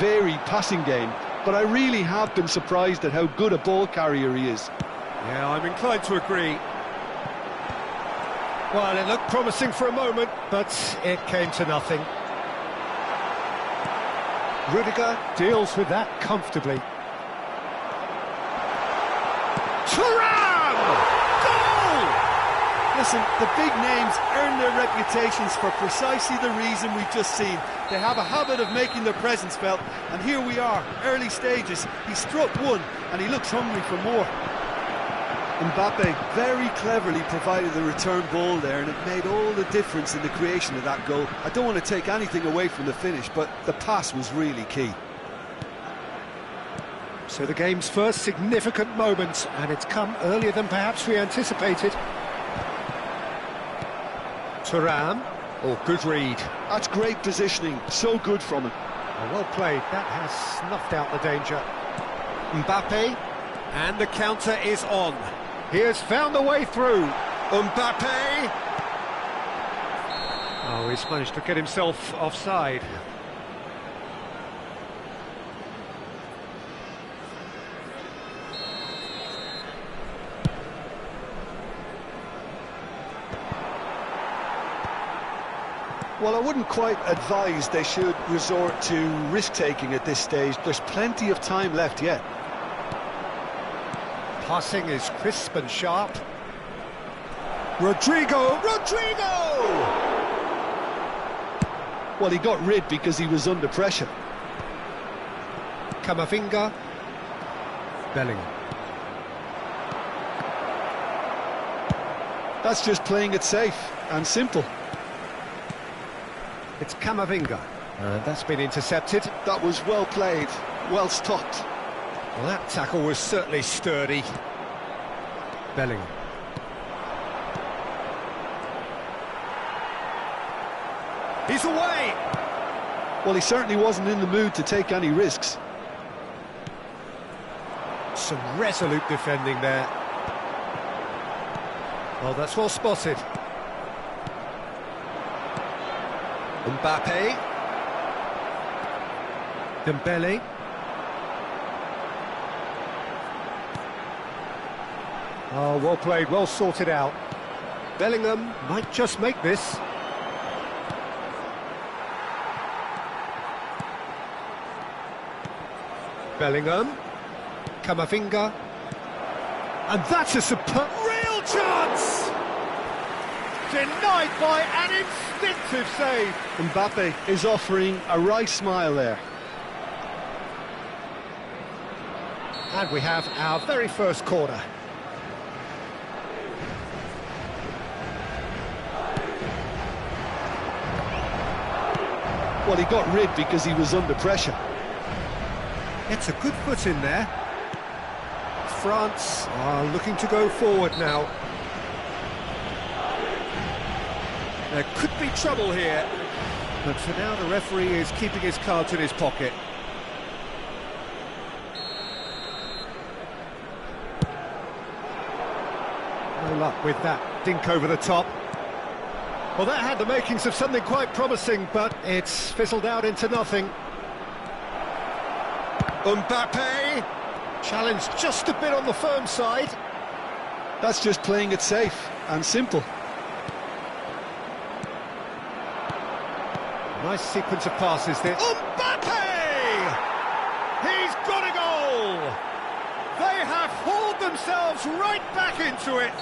varied passing game. But I really have been surprised at how good a ball carrier he is. Yeah, I'm inclined to agree. Well, it looked promising for a moment, but it came to nothing. Rudiger deals with that comfortably. Thuram! Goal! Listen, the big names earn their reputations for precisely the reason we've just seen. They have a habit of making their presence felt, and here we are, early stages. He struck one, and he looks hungry for more. Mbappe very cleverly provided the return ball there, and it made all the difference in the creation of that goal. I don't want to take anything away from the finish, but the pass was really key. So the game's first significant moment, and it's come earlier than perhaps we anticipated. Thuram. Oh, good read. That's great positioning, so good from him. Oh, well played, that has snuffed out the danger. Mbappe, and the counter is on. He has found a way through. Mbappe! Oh, he's managed to get himself offside. Well, I wouldn't quite advise they should resort to risk-taking at this stage. There's plenty of time left yet. Passing is crisp and sharp. Rodrigo! Well, he got rid because he was under pressure. Camavinga. Bellingham. That's just playing it safe and simple. It's Camavinga. That's been intercepted. That was well played, well stopped. Well, that tackle was certainly sturdy. Bellingham. He's away! Well, he certainly wasn't in the mood to take any risks. Some resolute defending there. Well, that's well spotted. Mbappe. Dembele. Oh, well played, well sorted out. Bellingham might just make this. Bellingham. Camavinga. And that's a superb... Real chance! Denied by an instinctive save. Mbappe is offering a wry smile there. And we have our very first corner. Well, he got rid because he was under pressure. It's a good foot in there. France are looking to go forward now. There could be trouble here, but for now the referee is keeping his cards in his pocket. No luck with that dink over the top. Well, that had the makings of something quite promising, but it's fizzled out into nothing. Mbappe, challenge just a bit on the firm side. That's just playing it safe and simple. Nice sequence of passes there. Mbappe! He's got a goal! They have hauled themselves right back into it.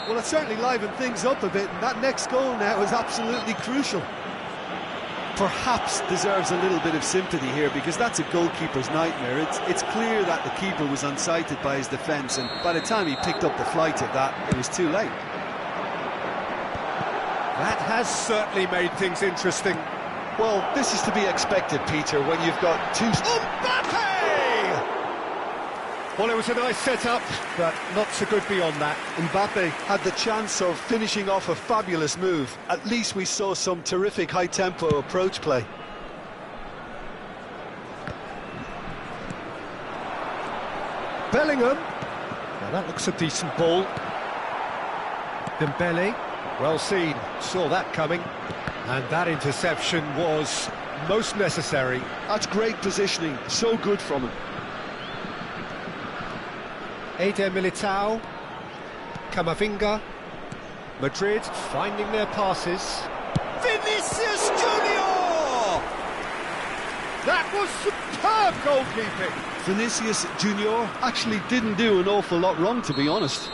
Well, it certainly livened things up a bit, and that next goal now is absolutely crucial. Perhaps deserves a little bit of sympathy here, because that's a goalkeeper's nightmare. It's clear that the keeper was unsighted by his defence, and by the time he picked up the flight of that, it was too late. That has certainly made things interesting. Well, this is to be expected, Peter, when you've got two... Mbappe! Well, it was a nice setup, but not so good beyond that. Mbappe had the chance of finishing off a fabulous move. At least we saw some terrific high-tempo approach play. Bellingham. Now that looks a decent ball. Dembele. Well seen, saw that coming. And that interception was most necessary. That's great positioning, so good from him. Eder Militao, Camavinga, Madrid finding their passes. Vinicius Junior! That was superb goalkeeping. Vinicius Junior actually didn't do an awful lot wrong, to be honest.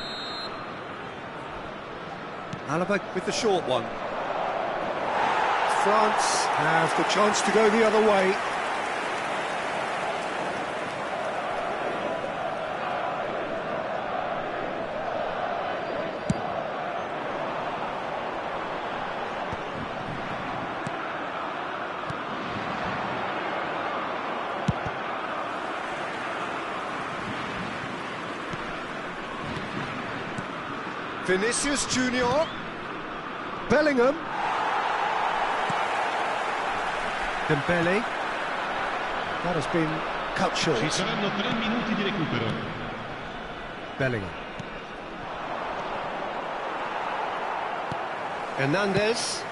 Alaba with the short one. France have the chance to go the other way. Vinicius Junior, Bellingham, Dembele. That has been cut short. Ci saranno 3 minuti di recupero. Bellingham. Hernandez.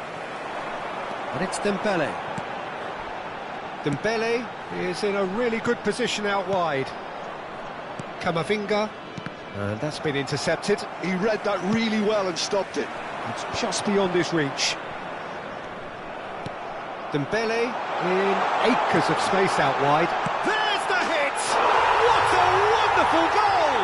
And it's Dembele. Dembele is in a really good position out wide. Camavinga. And that's been intercepted. He read that really well and stopped it. It's just beyond his reach. Dembele in acres of space out wide. There's the hit! What a wonderful goal!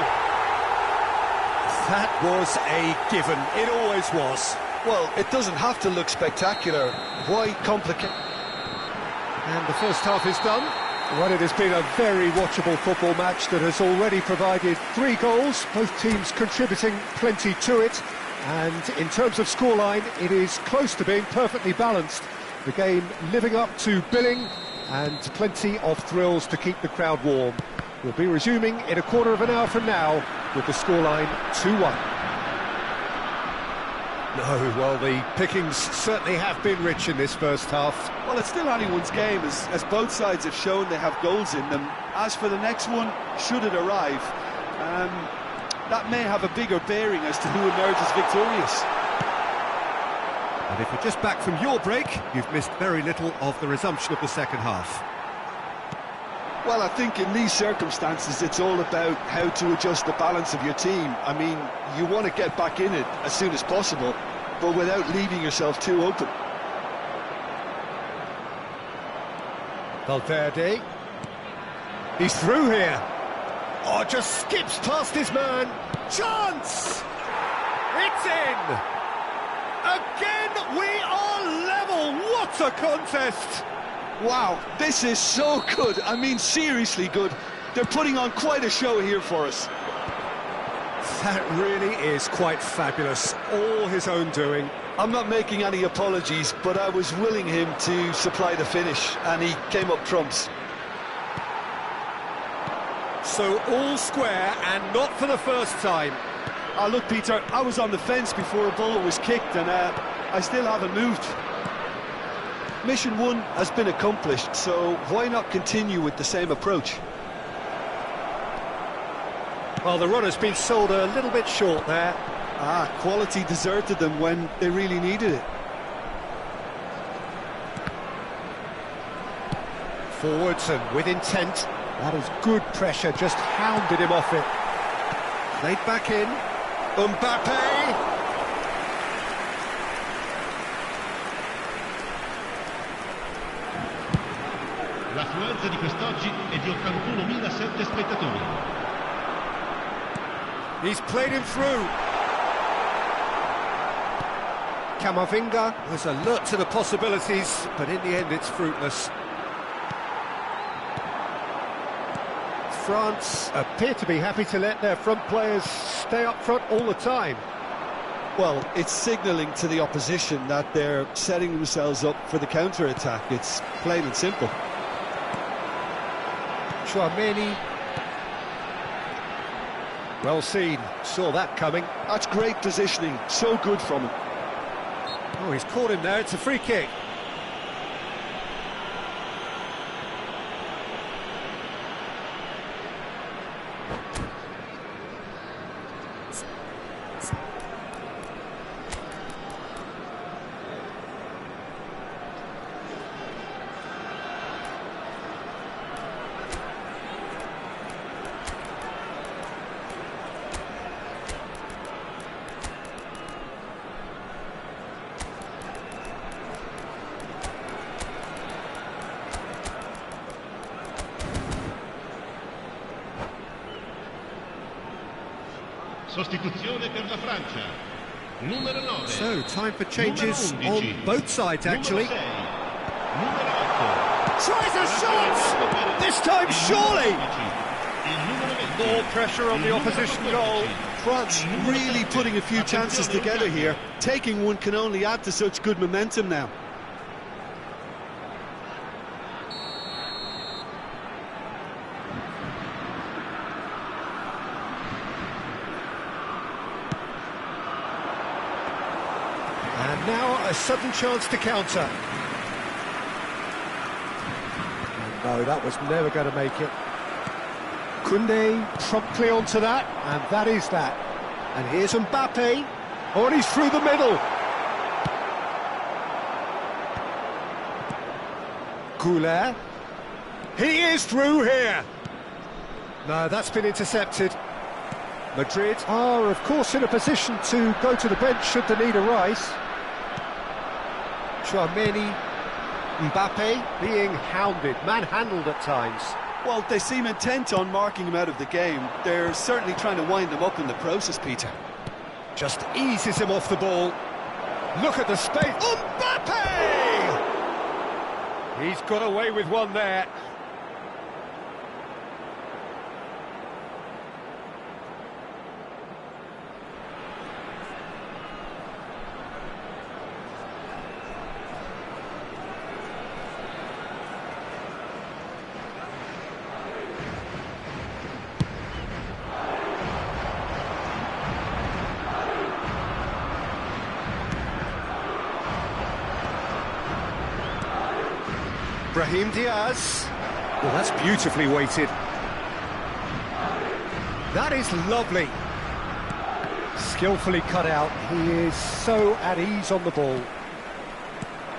That was a given. It always was. Well, it doesn't have to look spectacular. Why complicate? And the first half is done. Well, it has been a very watchable football match that has already provided 3 goals, both teams contributing plenty to it. And in terms of scoreline, it is close to being perfectly balanced. The game living up to billing and plenty of thrills to keep the crowd warm. We'll be resuming in a quarter of an hour from now with the scoreline 2-1. No, well, the pickings certainly have been rich in this first half. Well, it's still anyone's game, as both sides have shown they have goals in them. As for the next one, should it arrive, that may have a bigger bearing as to who emerges victorious. And if you're just back from your break, you've missed very little of the resumption of the second half. Well, I think in these circumstances, it's all about how to adjust the balance of your team. I mean, you want to get back in it as soon as possible, but without leaving yourself too open. Valverde. He's through here. Oh, just skips past his man. Chance! It's in! Again, we are level. What a contest! Wow, this is so good. I mean, seriously good. They're putting on quite a show here for us. That really is quite fabulous. All his own doing. I'm not making any apologies, but I was willing him to supply the finish, and he came up trumps. So all square, and not for the first time. Look, Peter, I was on the fence before a ball was kicked, and I still haven't moved. Mission 1 has been accomplished, so why not continue with the same approach? Well, the run has been sold a little bit short there. Quality deserted them when they really needed it. Forwards and with intent. That is good pressure, just hounded him off it. Played back in. Mbappe! L'affluenza di quest'oggi è di 81.007 spettatori. He's played him through. Camavinga was alert to the possibilities, but in the end it's fruitless. France appear to be happy to let their front players stay up front all the time. Well, it's signalling to the opposition that they're setting themselves up for the counter-attack. It's plain and simple. Chouameni. Well seen, saw that coming. That's great positioning, so good from him. Oh, he's caught him there, it's a free kick. Sostituzione per la Francia. Numero 9. So, time for changes on both sides, actually. Numero 8. Tries a shot! This time, surely! More pressure on the opposition goal. France really putting a few chances together here. Taking one can only add to such good momentum now. And now a sudden chance to counter. No, that was never going to make it. Koundé promptly onto that, and that is that. And here's Mbappe. Oh, and he's through the middle. Goulet. He is through here. No, that's been intercepted. Madrid are, of course, in a position to go to the bench should the need arise. Chouameni, Mbappe being hounded, manhandled at times. Well, they seem intent on marking him out of the game. They're certainly trying to wind him up in the process, Peter. Just eases him off the ball. Look at the space. Mbappe! He's got away with one there. Brahim Diaz. Well, that's beautifully weighted. That is lovely. Skillfully cut out. He is so at ease on the ball.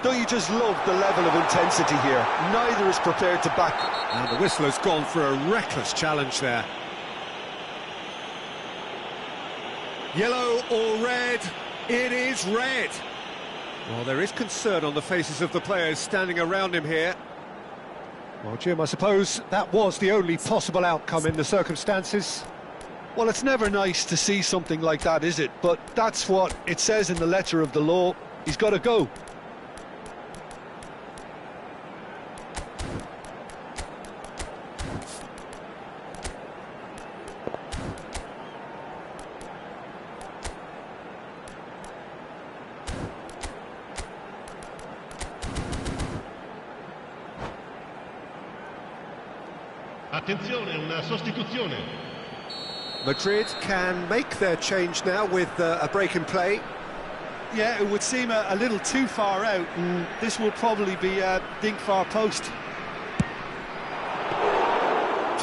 Don't you just love the level of intensity here? Neither is prepared to back. And the whistle has gone for a reckless challenge there. Yellow or red? It is red. Well, there is concern on the faces of the players standing around him here. Well, Jim, I suppose that was the only possible outcome in the circumstances. Well, it's never nice to see something like that, is it? But that's what it says in the letter of the law. He's got to go. Attenzione, una sostituzione. Madrid can make their change now with a break in play. Yeah, it would seem a little too far out, and this will probably be a dink far post.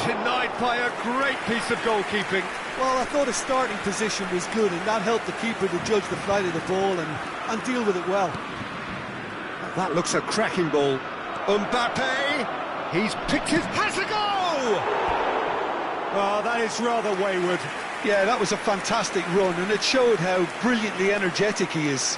Denied by a great piece of goalkeeping. Well, I thought his starting position was good, and that helped the keeper to judge the flight of the ball and deal with it well. That looks a cracking ball. Mbappe, he's picked his... has a go! Oh, that is rather wayward. Yeah, that was a fantastic run, and it showed how brilliantly energetic he is.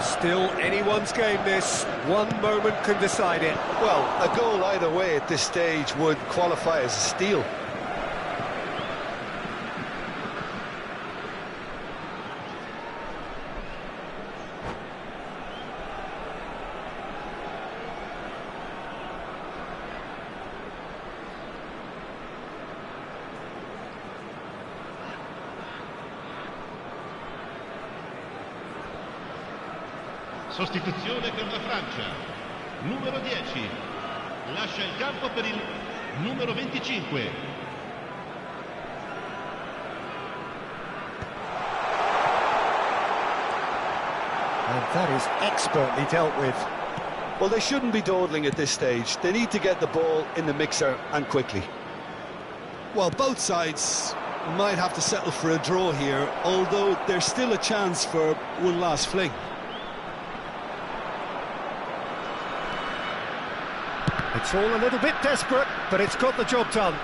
Still anyone's game, this. One moment can decide it. Well, a goal either way at this stage would qualify as a steal. Sostituzione per la Francia. Numero 10. Lascia il campo per il numero 25. And that is expertly dealt with. Well, they shouldn't be dawdling at this stage. They need to get the ball in the mixer, and quickly. Well, both sides might have to settle for a draw here, although there's still a chance for one last fling. It's all a little bit desperate, but it's got the job done.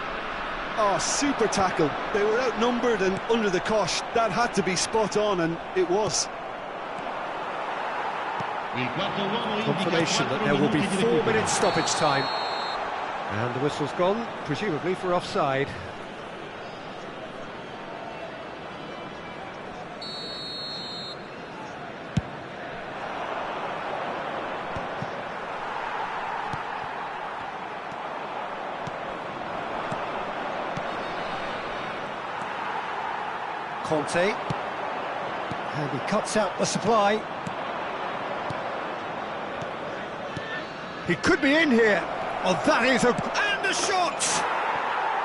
Oh, super tackle. They were outnumbered and under the cosh. That had to be spot on, and it was. Confirmation that there will be 4 minutes stoppage time. And the whistle's gone, presumably for offside. Conte, and he cuts out the supply. He could be in here. Oh, that is a... and the shot!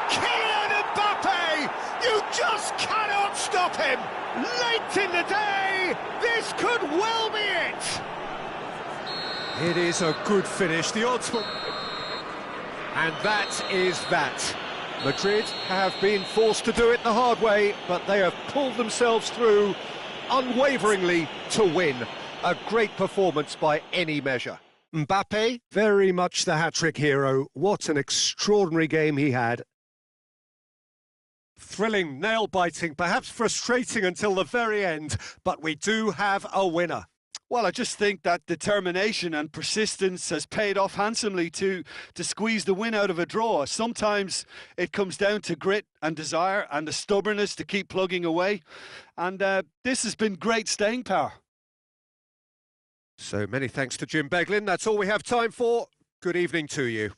Kylian Mbappe! You just cannot stop him! Late in the day, this could well be it! It is a good finish, the odds for... And that is that. Madrid have been forced to do it the hard way, but they have pulled themselves through unwaveringly to win. A great performance by any measure. Mbappe, very much the hat-trick hero. What an extraordinary game he had. Thrilling, nail-biting, perhaps frustrating until the very end, but we do have a winner. Well, I just think that determination and persistence has paid off handsomely to squeeze the win out of a draw. Sometimes it comes down to grit and desire and the stubbornness to keep plugging away. And this has been great staying power. So many thanks to Jim Beglin. That's all we have time for. Good evening to you.